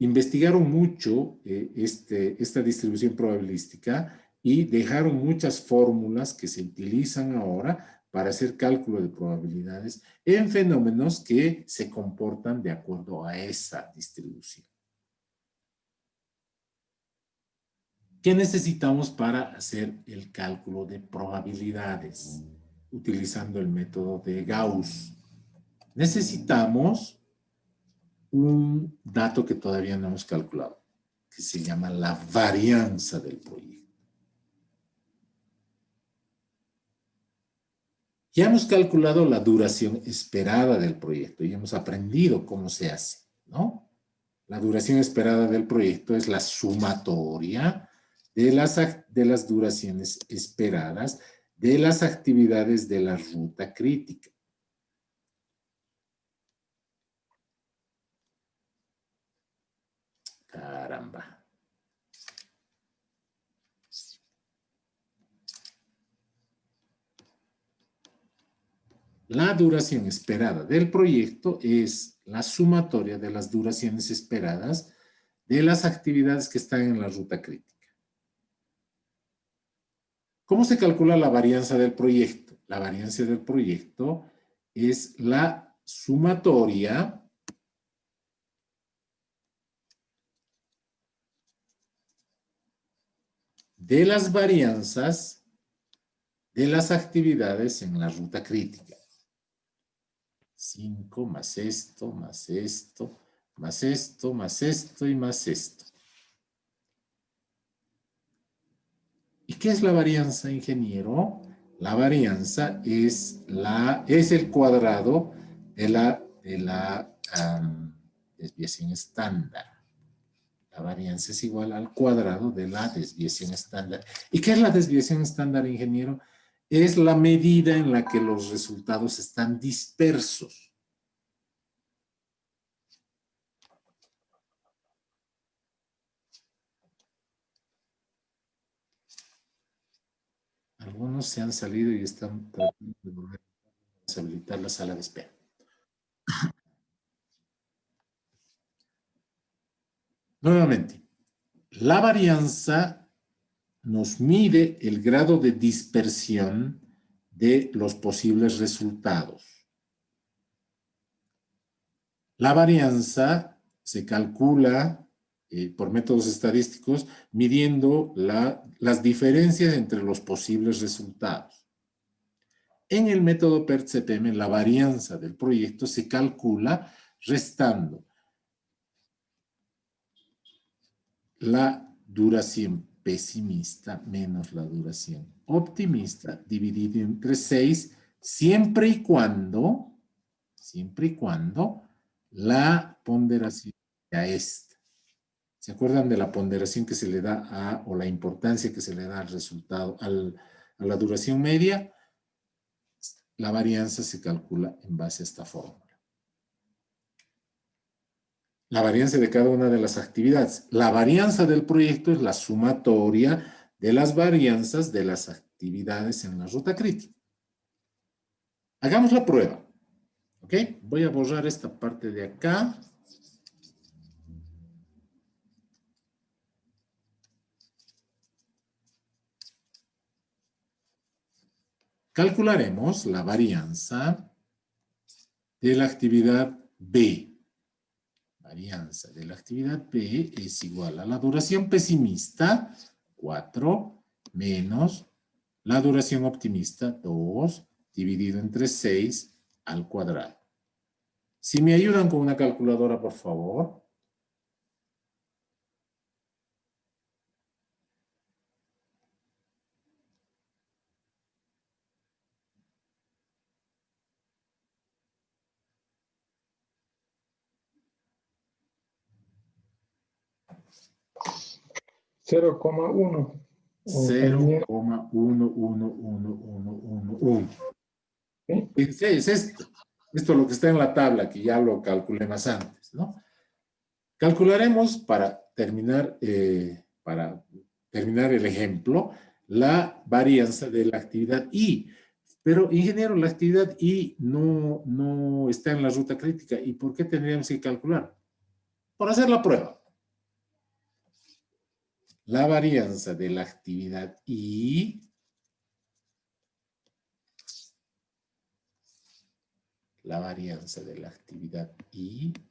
investigaron mucho esta distribución probabilística y dejaron muchas fórmulas que se utilizan ahora para hacer cálculo de probabilidades en fenómenos que se comportan de acuerdo a esa distribución. ¿Qué necesitamos para hacer el cálculo de probabilidades utilizando el método de Gauss? Necesitamos un dato que todavía no hemos calculado, que se llama la varianza del proyecto. Ya hemos calculado la duración esperada del proyecto y hemos aprendido cómo se hace, ¿no? La duración esperada del proyecto es la sumatoria de las duraciones esperadas de las actividades de la ruta crítica. Caramba. La duración esperada del proyecto es la sumatoria de las duraciones esperadas de las actividades que están en la ruta crítica. ¿Cómo se calcula la varianza del proyecto? La varianza del proyecto es la sumatoria de las varianzas de las actividades en la ruta crítica. 5 más esto, más esto, más esto, más esto y más esto. ¿Y qué es la varianza, ingeniero? La varianza es el cuadrado de la desviación estándar. La varianza es igual al cuadrado de la desviación estándar. ¿Y qué es la desviación estándar, ingeniero? Es la medida en la que los resultados están dispersos. Algunos se han salido y están tratando de volver a deshabilitar la sala de espera. Nuevamente, la varianza nos mide el grado de dispersión de los posibles resultados. La varianza se calcula por métodos estadísticos midiendo las diferencias entre los posibles resultados. En el método PERT-CPM, la varianza del proyecto se calcula restando la duración P pesimista menos la duración optimista dividido entre 6, siempre y cuando la ponderación sea esta. ¿Se acuerdan de la ponderación que se le da a, o la importancia que se le da al resultado, a la duración media? La varianza se calcula en base a esta fórmula. La varianza de cada una de las actividades. La varianza del proyecto es la sumatoria de las varianzas de las actividades en la ruta crítica. Hagamos la prueba. ¿Ok? Voy a borrar esta parte de acá. Calcularemos la varianza de la actividad B. Varianza de la actividad B es igual a la duración pesimista, 4, menos la duración optimista, 2, dividido entre 6 al cuadrado. Si me ayudan con una calculadora, por favor. Cero coma uno. 0,111111. ¿Sí? Es esto. Esto es lo que está en la tabla, que ya lo calculé más antes, ¿no? Calcularemos para terminar el ejemplo, la varianza de la actividad I. Pero, ingeniero, la actividad I no está en la ruta crítica. ¿Y por qué tendríamos que calcular? Por hacer la prueba. La varianza de la actividad I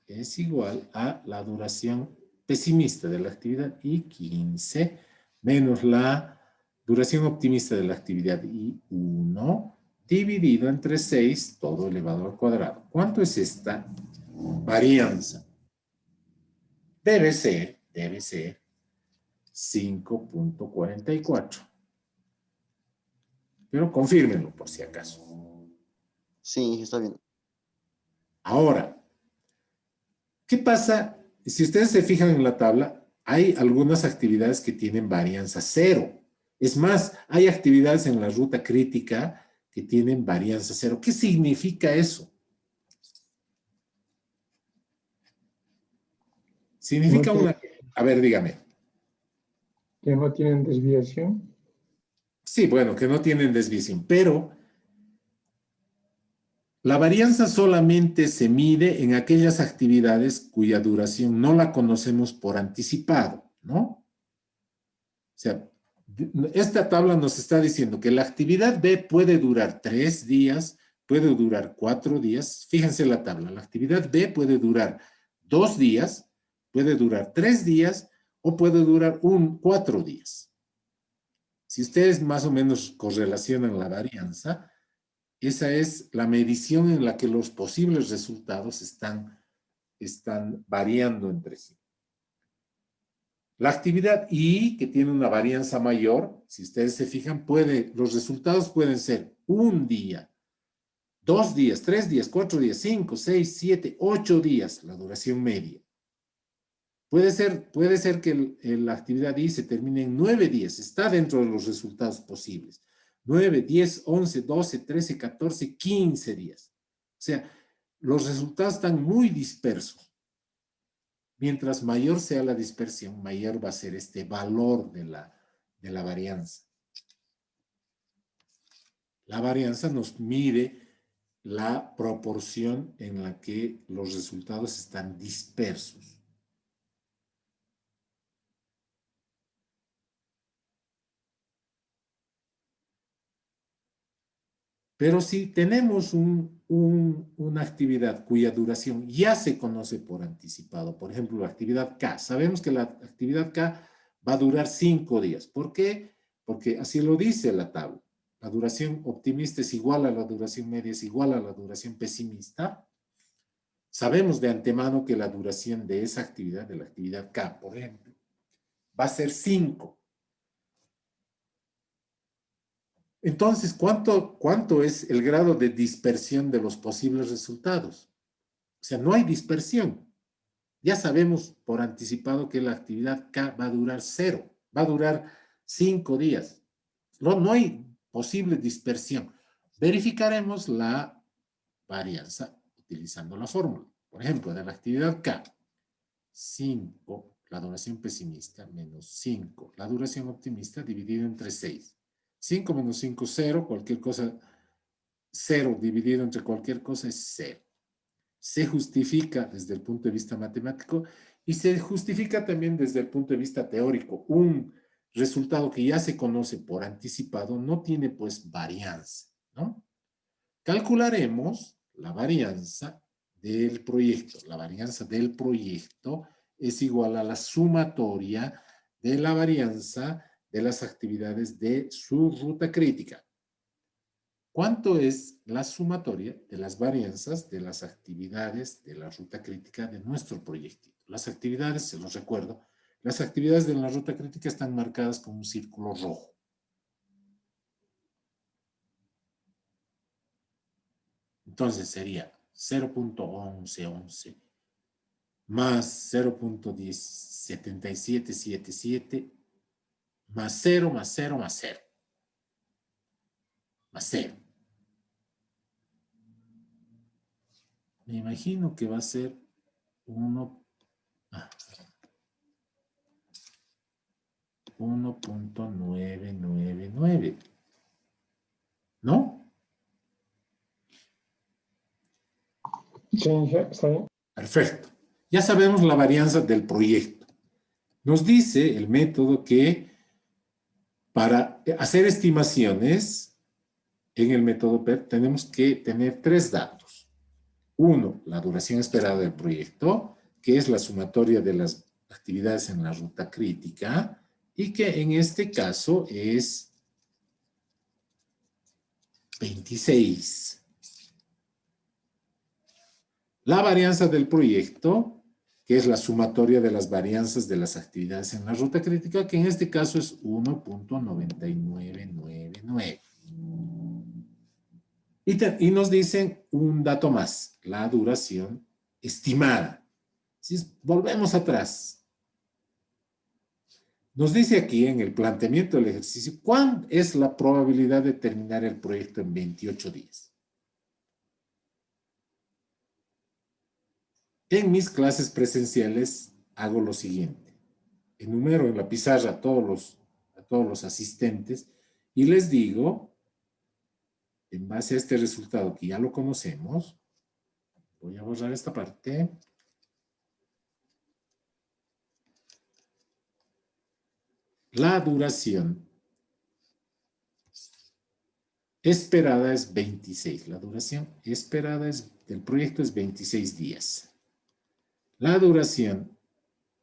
es igual a la duración pesimista de la actividad I, 15, menos la duración optimista de la actividad I, 1, dividido entre 6, todo elevado al cuadrado. ¿Cuánto es esta varianza? Debe ser 5.44. Pero confírmenlo por si acaso. Sí, está bien. Ahora, ¿qué pasa? Si ustedes se fijan en la tabla, hay algunas actividades que tienen varianza 0. Es más, hay actividades en la ruta crítica que tienen varianza 0. ¿Qué significa eso? Significa No una... A ver, dígame. que no tienen desviación. Sí, bueno, que no tienen desviación, pero la varianza solamente se mide en aquellas actividades cuya duración no la conocemos por anticipado, ¿no? O sea, esta tabla nos está diciendo que la actividad B puede durar 3 días, puede durar 4 días. Fíjense la tabla. La actividad B puede durar 2 días, puede durar 3 días o puede durar 4 días. Si ustedes más o menos correlacionan la varianza, esa es la medición en la que los posibles resultados están variando entre sí. La actividad I, que tiene una varianza mayor, si ustedes se fijan, los resultados pueden ser 1 día, 2 días, 3 días, 4 días, 5, 6, 7, 8 días, la duración media. Puede ser que la actividad I se termine en 9 días, está dentro de los resultados posibles. 9, 10, 11, 12, 13, 14, 15 días. O sea, los resultados están muy dispersos. Mientras mayor sea la dispersión, mayor va a ser este valor de la varianza. La varianza nos mide la proporción en la que los resultados están dispersos. Pero si tenemos una actividad cuya duración ya se conoce por anticipado, por ejemplo, la actividad K, sabemos que la actividad K va a durar 5 días. ¿Por qué? Porque así lo dice la tabla. La duración optimista es igual a la duración media, es igual a la duración pesimista. Sabemos de antemano que la duración de esa actividad, de la actividad K, por ejemplo, va a ser 5. Entonces, ¿cuánto es el grado de dispersión de los posibles resultados? O sea, no hay dispersión. Ya sabemos por anticipado que la actividad K va a durar 0, va a durar 5 días. No hay posible dispersión. Verificaremos la varianza utilizando la fórmula. Por ejemplo, de la actividad K, 5, la duración pesimista, menos 5, la duración optimista dividido entre 6. 5 menos 5, 0, cualquier cosa, 0 dividido entre cualquier cosa es 0. Se justifica desde el punto de vista matemático y se justifica también desde el punto de vista teórico. Un resultado que ya se conoce por anticipado no tiene pues varianza, ¿no? Calcularemos la varianza del proyecto. La varianza del proyecto es igual a la sumatoria de la varianza de las actividades de su ruta crítica. ¿Cuánto es la sumatoria de las varianzas de las actividades de la ruta crítica de nuestro proyectito? Las actividades, se los recuerdo, las actividades de la ruta crítica están marcadas con un círculo rojo. Entonces sería 0.1111 más 0.7777 más 0 más 0 más 0 más 0. Me imagino que va a ser 1.999, ¿no? Sí, está bien. Perfecto. Ya sabemos la varianza del proyecto. Nos dice el método que para hacer estimaciones en el método PERT tenemos que tener 3 datos. Uno, la duración esperada del proyecto, que es la sumatoria de las actividades en la ruta crítica y que en este caso es 26. La varianza del proyecto, que es la sumatoria de las varianzas de las actividades en la ruta crítica, que en este caso es 1.9999. Y nos dicen un dato más, la duración estimada. Si volvemos atrás, nos dice aquí en el planteamiento del ejercicio, ¿cuál es la probabilidad de terminar el proyecto en 28 días? En mis clases presenciales hago lo siguiente. Enumero en la pizarra a todos los asistentes y les digo, en base a este resultado que ya lo conocemos, voy a borrar esta parte. La duración esperada es 26. La duración esperada del proyecto es 26 días. La duración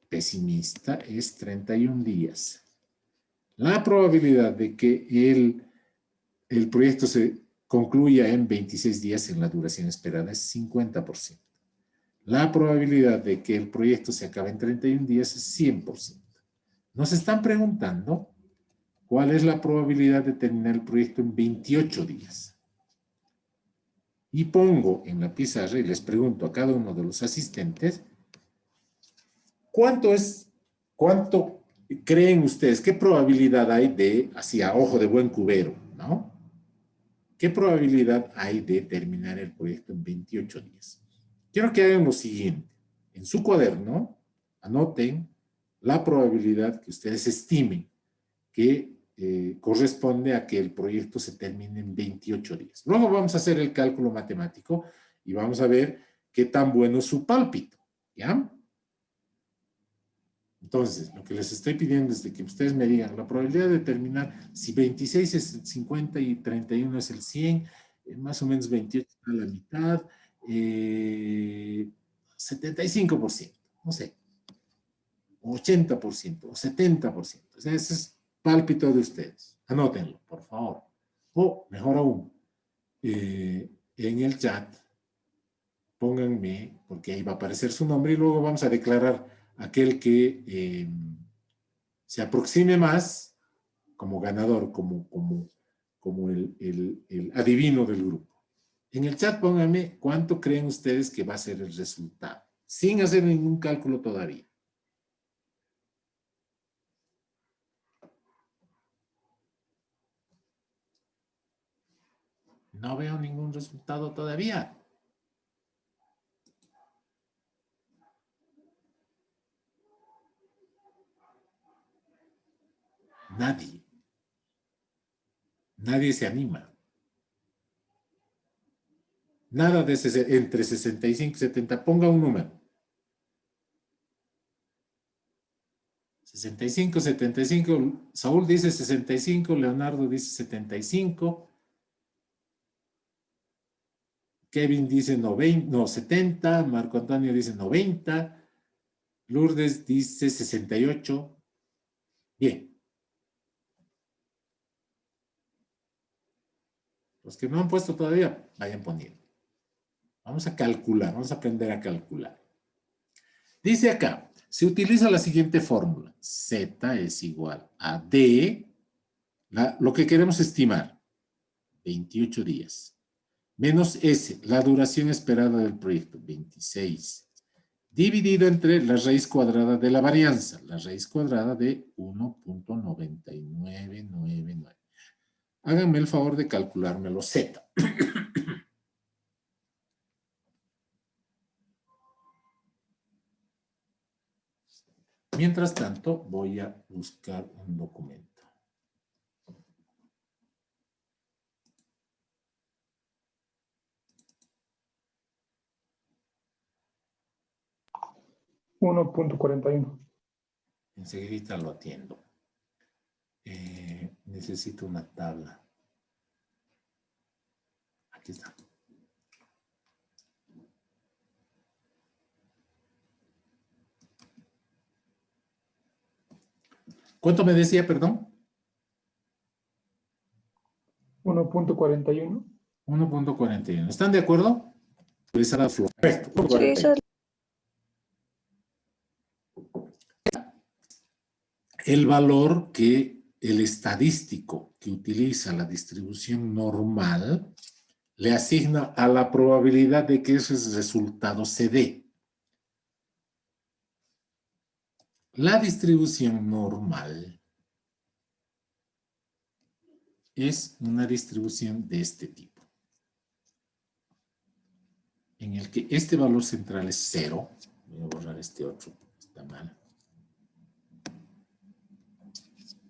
pesimista es 31 días. La probabilidad de que el proyecto se concluya en 26 días en la duración esperada es 50%. La probabilidad de que el proyecto se acabe en 31 días es 100%. Nos están preguntando cuál es la probabilidad de terminar el proyecto en 28 días. Y pongo en la pizarra y les pregunto a cada uno de los asistentes, ¿cuánto creen ustedes? ¿Qué probabilidad hay de, así a ojo de buen cubero, ¿no? ¿Qué probabilidad hay de terminar el proyecto en 28 días? Quiero que hagan lo siguiente. En su cuaderno, anoten la probabilidad que ustedes estimen que corresponde a que el proyecto se termine en 28 días. Luego vamos a hacer el cálculo matemático y vamos a ver qué tan bueno es su pálpito, ¿ya? Entonces, lo que les estoy pidiendo es de que ustedes me digan la probabilidad de terminar, si 26 es el 50 y 31 es el 100, más o menos 28 está a la mitad, 75%, no sé, 80% o 70%. O sea, ese es pálpito de ustedes. Anótenlo, por favor. O, mejor aún, en el chat, pónganme, porque ahí va a aparecer su nombre y luego vamos a declarar aquel que se aproxime más como ganador, como como el adivino del grupo. En el chat pónganme cuánto creen ustedes que va a ser el resultado, sin hacer ningún cálculo todavía. No veo ningún resultado todavía. Nadie. Nadie se anima. Nada de entre 65 y 70. Ponga un número. 65, 75. Saúl dice 65. Leonardo dice 75. Kevin dice 90, no, 70. Marco Antonio dice 90. Lourdes dice 68. Bien. Los que no han puesto todavía, vayan poniendo. Vamos a calcular, vamos a aprender a calcular. Dice acá, se utiliza la siguiente fórmula. Z es igual a D, lo que queremos estimar, 28 días, menos S, la duración esperada del proyecto, 26, dividido entre la raíz cuadrada de la varianza, la raíz cuadrada de 1.9999. Háganme el favor de calculármelo Z. Mientras tanto, voy a buscar un documento. $1.41. Enseguida lo atiendo. Necesito una tabla. Aquí está. ¿Cuánto me decía, perdón? 1.41. 1.41. ¿Están de acuerdo? Perfecto. Sí, eso es. El valor que el estadístico que utiliza la distribución normal le asigna a la probabilidad de que ese resultado se dé. La distribución normal es una distribución de este tipo, en el que este valor central es 0. Voy a borrar este otro, está mal.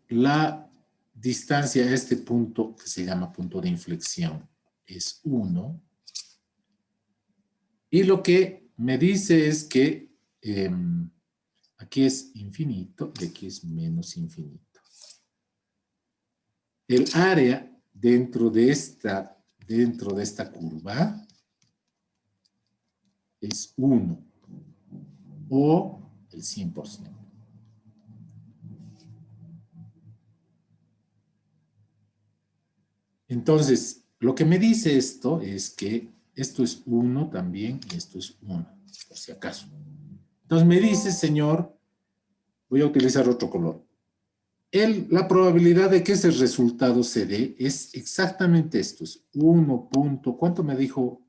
La distancia a este punto, que se llama punto de inflexión, es 1. Y lo que me dice es que aquí es infinito y aquí es menos infinito. El área dentro de esta curva es 1 o el 100%. Entonces, lo que me dice esto es que esto es 1 también y esto es 1, por si acaso. Entonces me dice, señor, voy a utilizar otro color. La probabilidad de que ese resultado se dé es exactamente esto. Es 1. ¿Cuánto me dijo?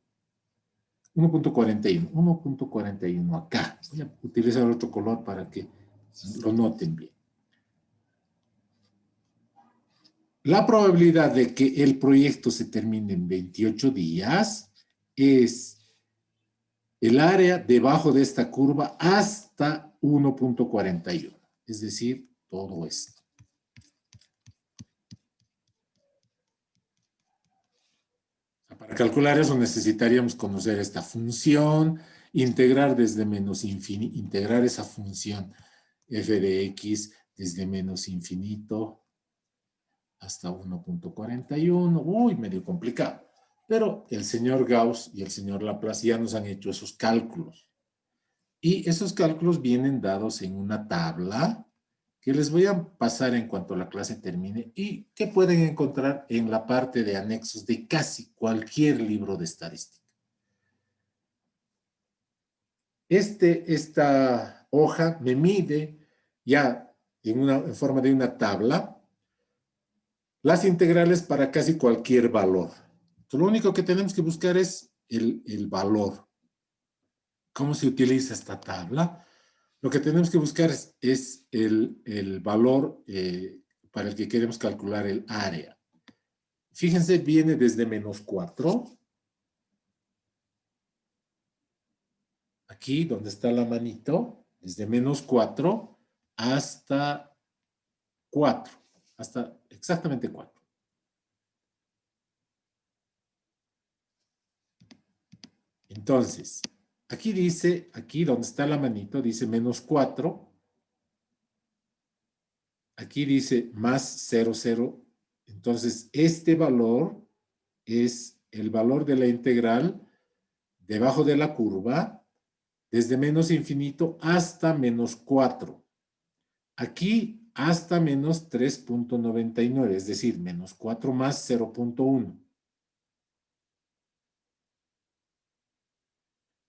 1.41. 1.41 acá. Voy a utilizar otro color para que lo noten bien. La probabilidad de que el proyecto se termine en 28 días es el área debajo de esta curva hasta 1.41. Es decir, todo esto. Para calcular eso necesitaríamos conocer esta función, integrar desde menos infinito, integrar esa función f de x desde menos infinito hasta 1.41. Uy, medio complicado. Pero el señor Gauss y el señor Laplace ya nos han hecho esos cálculos. Y esos cálculos vienen dados en una tabla que les voy a pasar en cuanto la clase termine y que pueden encontrar en la parte de anexos de casi cualquier libro de estadística. Esta hoja me mide ya en forma de una tabla las integrales para casi cualquier valor. Entonces, lo único que tenemos que buscar es el valor. ¿Cómo se utiliza esta tabla? Lo que tenemos que buscar es el valor para el que queremos calcular el área. Fíjense, viene desde -4. Aquí, donde está la manito, desde -4 hasta 4. Hasta exactamente 4. Entonces, aquí dice, aquí donde está la manito, dice -4. Aquí dice +00. Entonces, este valor es el valor de la integral debajo de la curva, desde -infinito hasta -4. Aquí hasta -3.99, es decir, -4 más 0.1.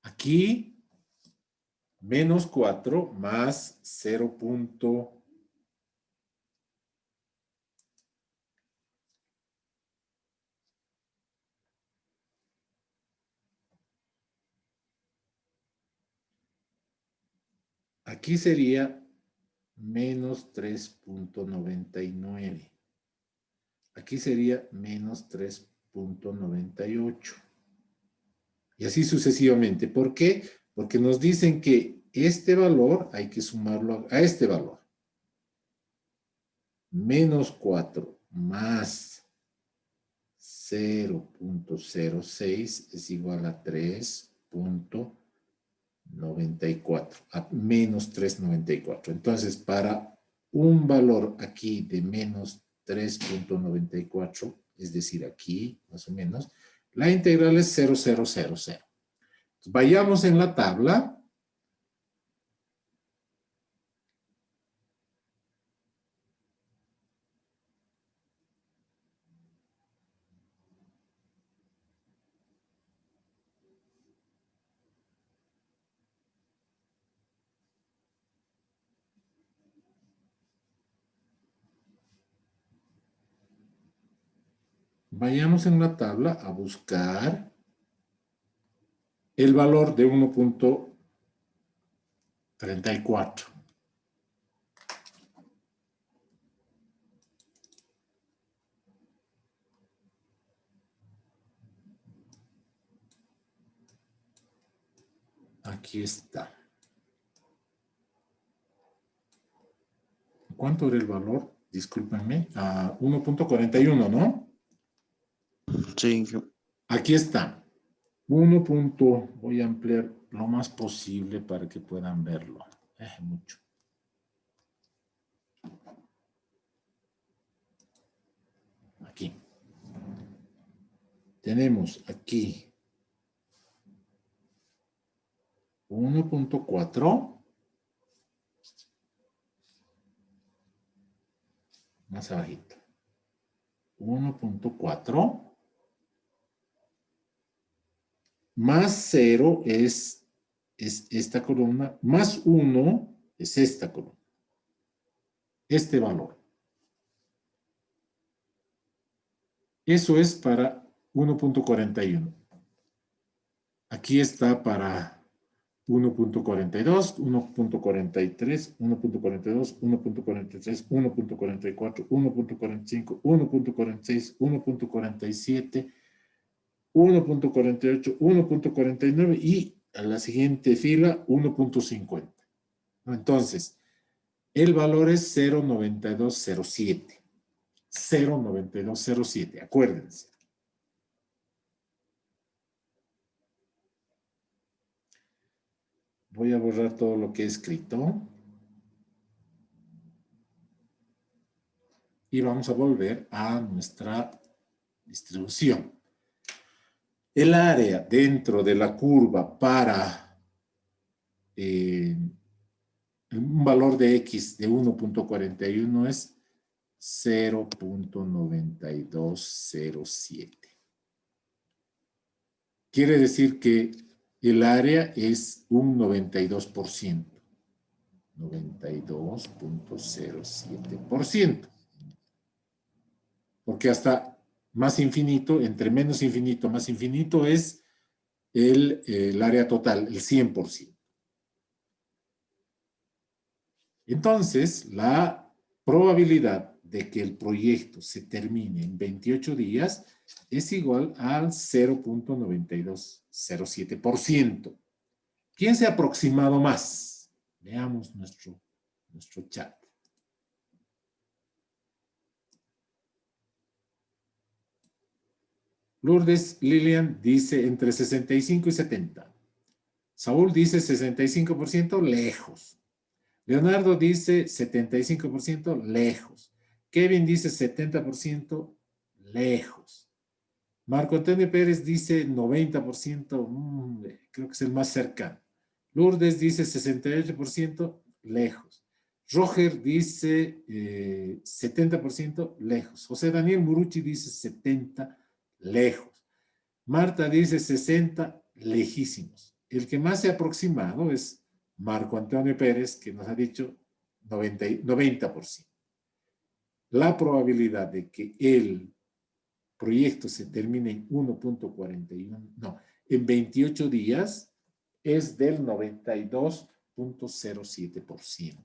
Aquí, -4 más 0.1. Aquí sería -3.99. Aquí sería -3.98. Y así sucesivamente. ¿Por qué? Porque nos dicen que este valor hay que sumarlo a este valor. -4 más 0.06 es igual a 3.94, a -3.94. Entonces, para un valor aquí de -3.94, es decir, aquí, más o menos, la integral es 0,000. Vayamos en la tabla. Vayamos en la tabla a buscar el valor de 1.34. Aquí está. ¿Cuánto era el valor? Discúlpenme. A 1.41, ¿no? Sí, Aquí está. Voy a ampliar lo más posible para que puedan verlo. Mucho. Aquí. Tenemos aquí 1.4. Más abajito. 1.4. Más 0 es esta columna. Más 1 es esta columna. Este valor. Eso es para 1.41. Aquí está para 1.42, 1.43, 1.42, 1.43, 1.44, 1.45, 1.46, 1.47, 1.48, 1.49 y a la siguiente fila 1.50. Entonces, el valor es 0.9207. 0.9207, acuérdense. Voy a borrar todo lo que he escrito. Y vamos a volver a nuestra distribución. El área dentro de la curva para un valor de X de 1.41 es 0.9207. Quiere decir que el área es un 92%. 92.07%. porque hasta más infinito, entre menos infinito más infinito es el área total, el 100%. Entonces, la probabilidad de que el proyecto se termine en 28 días es igual al 0.9207%. ¿Quién se ha aproximado más? Veamos nuestro chat. Lourdes Lilian dice entre 65 y 70. Saúl dice 65%, lejos. Leonardo dice 75%, lejos. Kevin dice 70%, lejos. Marco Antonio Pérez dice 90%, creo que es el más cercano. Lourdes dice 68%, lejos. Roger dice 70%, lejos. José Daniel Murucci dice 70%, lejos. Marta dice 60%, lejísimos. El que más se ha aproximado es Marco Antonio Pérez, que nos ha dicho 90%. La probabilidad de que el proyecto se termine en 1.41, no, en 28 días es del 92.07%.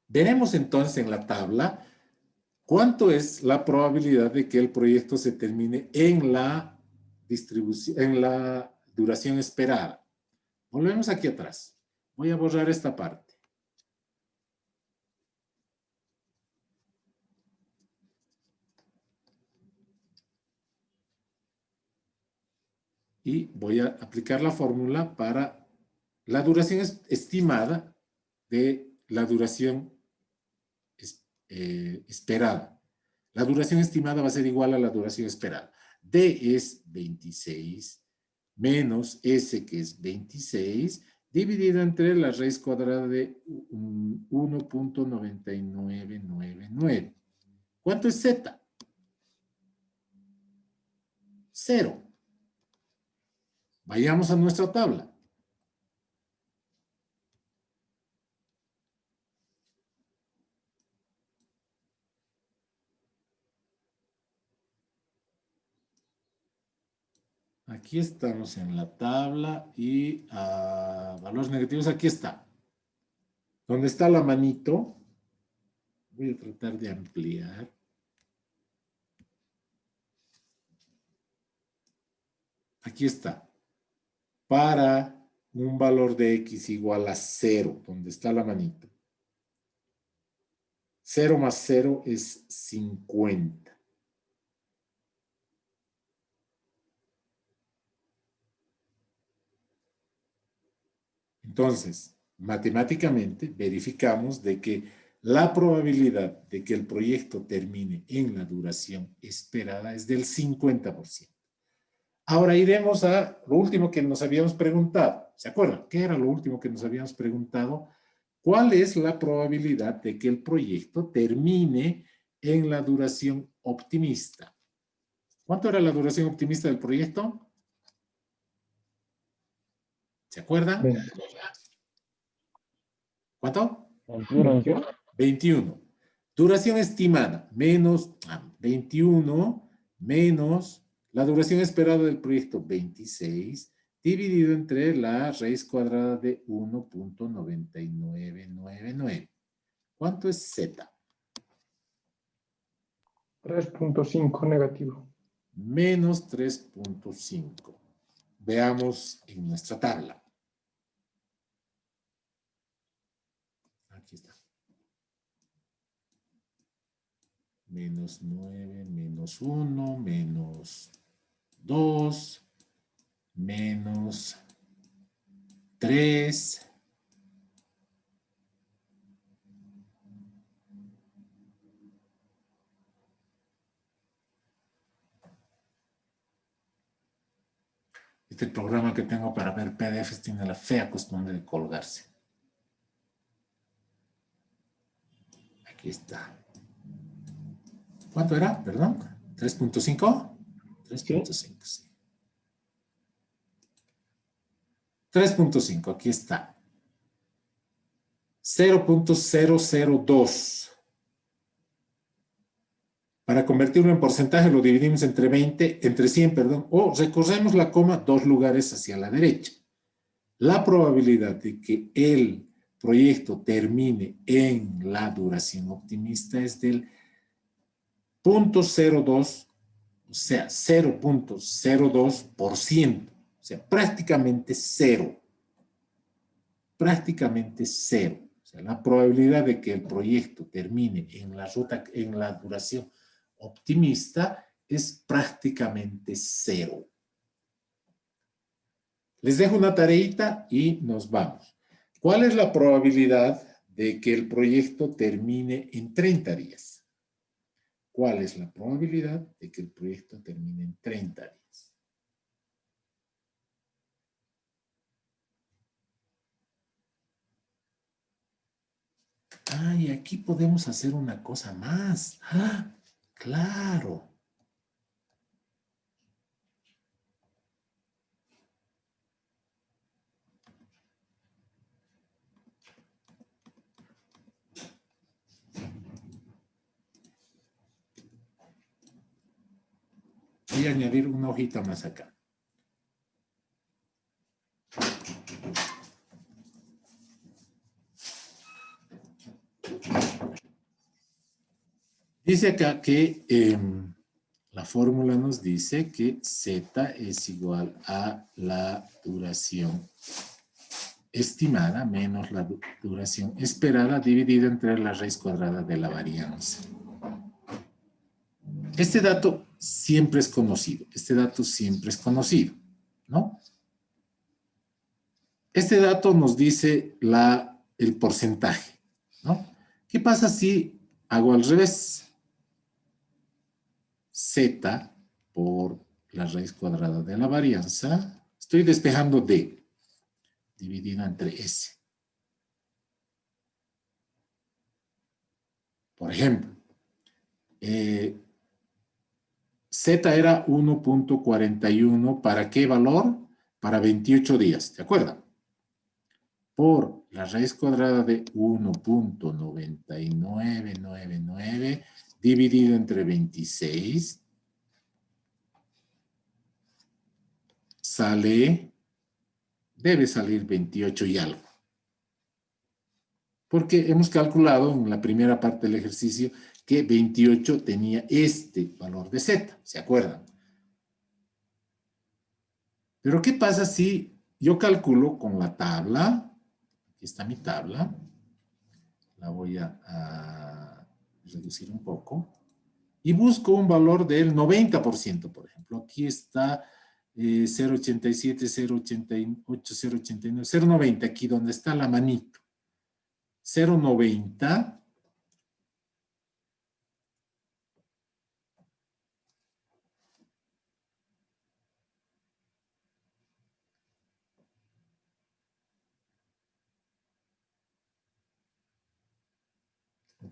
Veremos entonces en la tabla cuánto es la probabilidad de que el proyecto se termine en la distribución, en la duración esperada. Volvemos aquí atrás. Voy a borrar esta parte. Y voy a aplicar la fórmula para la duración estimada de la duración esperada. La duración estimada va a ser igual a la duración esperada. D es 26 menos S, que es 26, dividido entre la raíz cuadrada de 1.9999. ¿Cuánto es Z? 0. Vayamos a nuestra tabla. Aquí estamos en la tabla y valores negativos, aquí está. Donde está la manito, voy a tratar de ampliar. Aquí está. Para un valor de X igual a 0, donde está la manito. 0 más 0 es 50. Entonces, matemáticamente verificamos de que la probabilidad de que el proyecto termine en la duración esperada es del 50%. Ahora iremos a lo último que nos habíamos preguntado. ¿Se acuerdan? ¿Qué era lo último que nos habíamos preguntado? ¿Cuál es la probabilidad de que el proyecto termine en la duración optimista? ¿Cuánto era la duración optimista del proyecto? ¿Se acuerdan? ¿Cuánto? 21. 21. Duración estimada, menos 21 menos la duración esperada del proyecto, 26, dividido entre la raíz cuadrada de 1.9999. ¿Cuánto es Z? 3.5 negativo. Menos 3.5. Veamos en nuestra tabla. Aquí está. Menos 9, menos 1, menos 2, menos 3. Este programa que tengo para ver PDFs tiene la fea costumbre de colgarse. Aquí está. ¿Cuánto era? Perdón. ¿3.5? 3.5, sí. 3.5, aquí está. 0.002. Para convertirlo en porcentaje lo dividimos entre 100, perdón, o recorremos la coma 2 lugares hacia la derecha. La probabilidad de que el proyecto termine en la duración optimista es del 0.02, o sea, 0.02%, o sea, prácticamente cero. Prácticamente cero. O sea, la probabilidad de que el proyecto termine en la duración optimista es prácticamente cero. Les dejo una tareita y nos vamos. ¿Cuál es la probabilidad de que el proyecto termine en 30 días? ¿Cuál es la probabilidad de que el proyecto termine en 30 días? Ah, y aquí podemos hacer una cosa más. ¡Ah! Claro. Voy a añadir una hojita más acá. Dice acá que la fórmula nos dice que Z es igual a la duración estimada menos la duración esperada dividida entre la raíz cuadrada de la varianza. Este dato siempre es conocido. Este dato siempre es conocido, ¿no? Este dato nos dice el porcentaje, ¿no? ¿Qué pasa si hago al revés? Z por la raíz cuadrada de la varianza. Estoy despejando D dividido entre S. Por ejemplo, Z era 1.41. ¿Para qué valor? Para 28 días, ¿de acuerdo? Por la raíz cuadrada de 1.9999 dividido entre 26 debe salir 28 y algo. Porque hemos calculado en la primera parte del ejercicio que 28 tenía este valor de Z, ¿se acuerdan? Pero ¿qué pasa si yo calculo con la tabla? Aquí está mi tabla. La voy a reducir un poco. Y busco un valor del 90%, por ejemplo. Aquí está 0.87, 0.88, 0.89, 0.90, aquí donde está la manito. 0.90.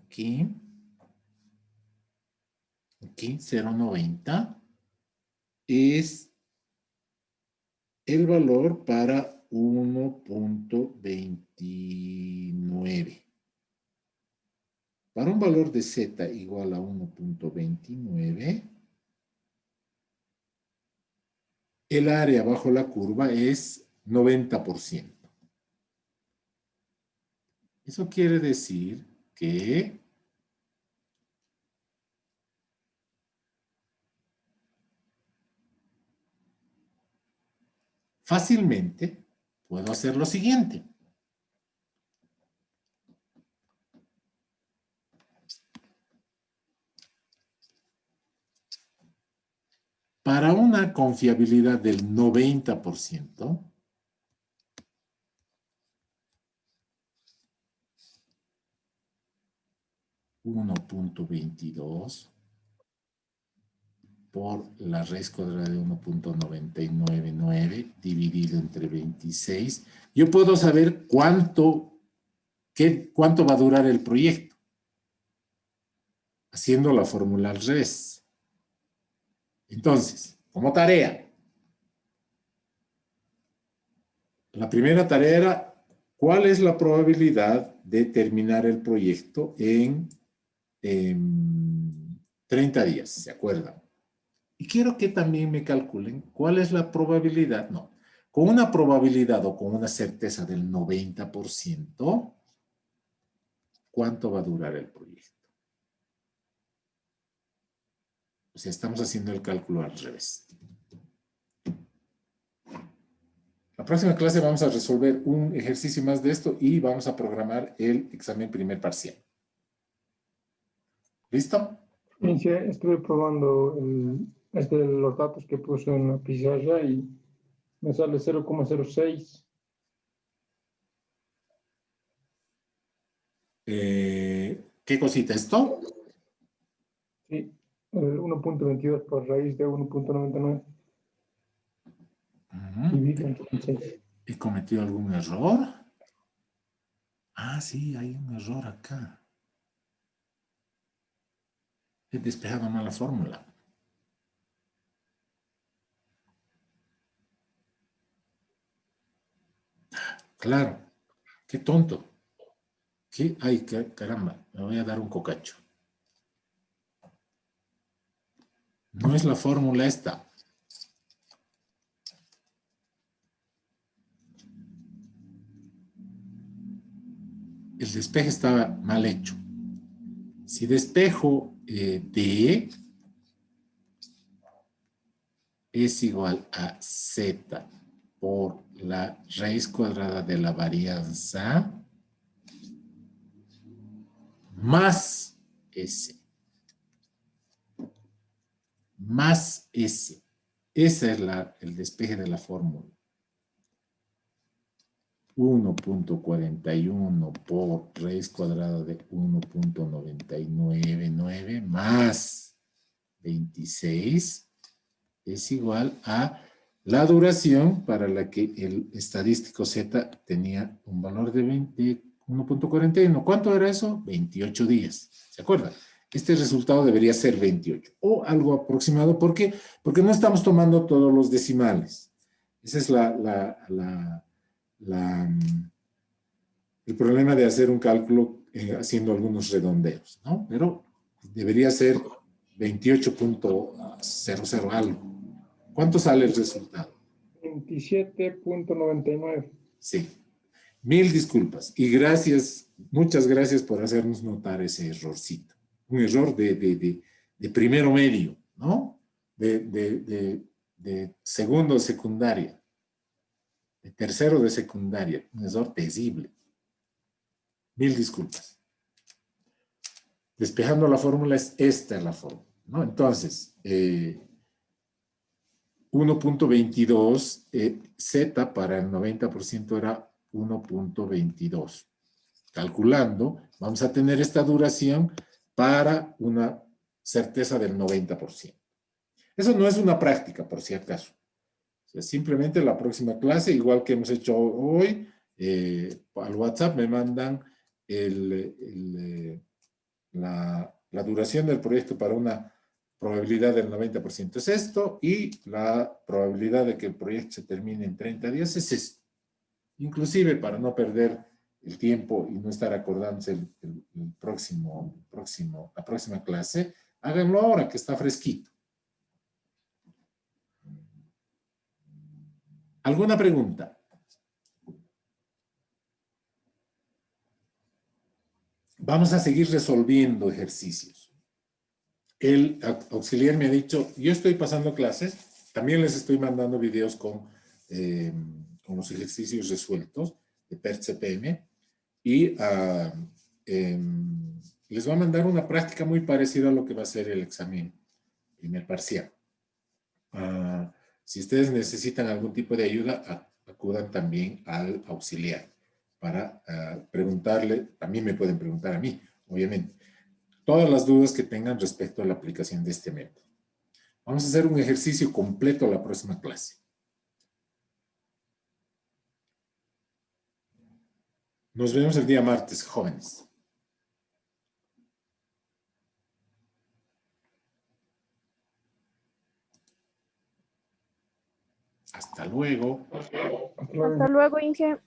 Aquí. Aquí, 0.90 es el valor para 1.29. Para un valor de Z igual a 1.29, el área bajo la curva es 90%. Eso quiere decir que fácilmente puedo hacer lo siguiente. Para una confiabilidad del 90%, (1.22) por la raíz cuadrada de 1.999 dividido entre 26, yo puedo saber cuánto va a durar el proyecto, haciendo la fórmula al revés. Entonces, como tarea, la primera tarea era ¿cuál es la probabilidad de terminar el proyecto en 30 días? ¿Se acuerdan? Y quiero que también me calculen cuál es la probabilidad, no, con una probabilidad o con una certeza del 90%, ¿cuánto va a durar el proyecto? O sea, estamos haciendo el cálculo al revés. La próxima clase vamos a resolver un ejercicio más de esto y vamos a programar el examen primer parcial. ¿Listo? Sí, sí, estuve probando los datos que puso en la pizarra y me sale 0,06. ¿Qué cosita? ¿Esto? Sí, 1,22 por raíz de 1,99 dividido entre 6. ¿He cometido algún error? Ah, sí, hay un error acá. He despejado mal la fórmula. Claro, qué tonto. ¿Qué? Ay, caramba, me voy a dar un cocacho. No es la fórmula esta. El despeje estaba mal hecho. Si despejo D es igual a Z por la raíz cuadrada de la varianza más S. Más S. Ese es el despeje de la fórmula. 1,41 por raíz cuadrada de 1,999 más 26 es igual a la duración para la que el estadístico Z tenía un valor de 1,41. ¿Cuánto era eso? 28 días. ¿Se acuerdan? Este resultado debería ser 28 o algo aproximado. ¿Por qué? Porque no estamos tomando todos los decimales. Ese es el problema de hacer un cálculo haciendo algunos redondeos, ¿no? Pero debería ser 28,00 algo. ¿Cuánto sale el resultado? 27,99. Sí. Mil disculpas. Y gracias, muchas gracias por hacernos notar ese errorcito. Un error de primero medio, ¿no? De segundo de secundaria. De tercero de secundaria. Un error terrible. Mil disculpas. Despejando la fórmula, esta es la fórmula, ¿no? Entonces, 1,22, Z para el 90% era 1,22. Calculando, vamos a tener esta duración para una certeza del 90%. Eso no es una práctica, por si acaso. O sea, simplemente la próxima clase, igual que hemos hecho hoy, al WhatsApp me mandan la duración del proyecto para una probabilidad del 90% es esto, y la probabilidad de que el proyecto se termine en 30 días es esto. Inclusive para no perder el tiempo y no estar acordándose la próxima clase, háganlo ahora que está fresquito. ¿Alguna pregunta? Vamos a seguir resolviendo ejercicios. El auxiliar me ha dicho, yo estoy pasando clases, también les estoy mandando videos con los ejercicios resueltos de PERT-CPM y les va a mandar una práctica muy parecida a lo que va a ser el examen primer parcial. Si ustedes necesitan algún tipo de ayuda, acudan también al auxiliar para preguntarle, también me pueden preguntar a mí, obviamente, todas las dudas que tengan respecto a la aplicación de este método. Vamos a hacer un ejercicio completo la próxima clase. Nos vemos el día martes, jóvenes. Hasta luego. Hasta luego. Hasta luego, Inge.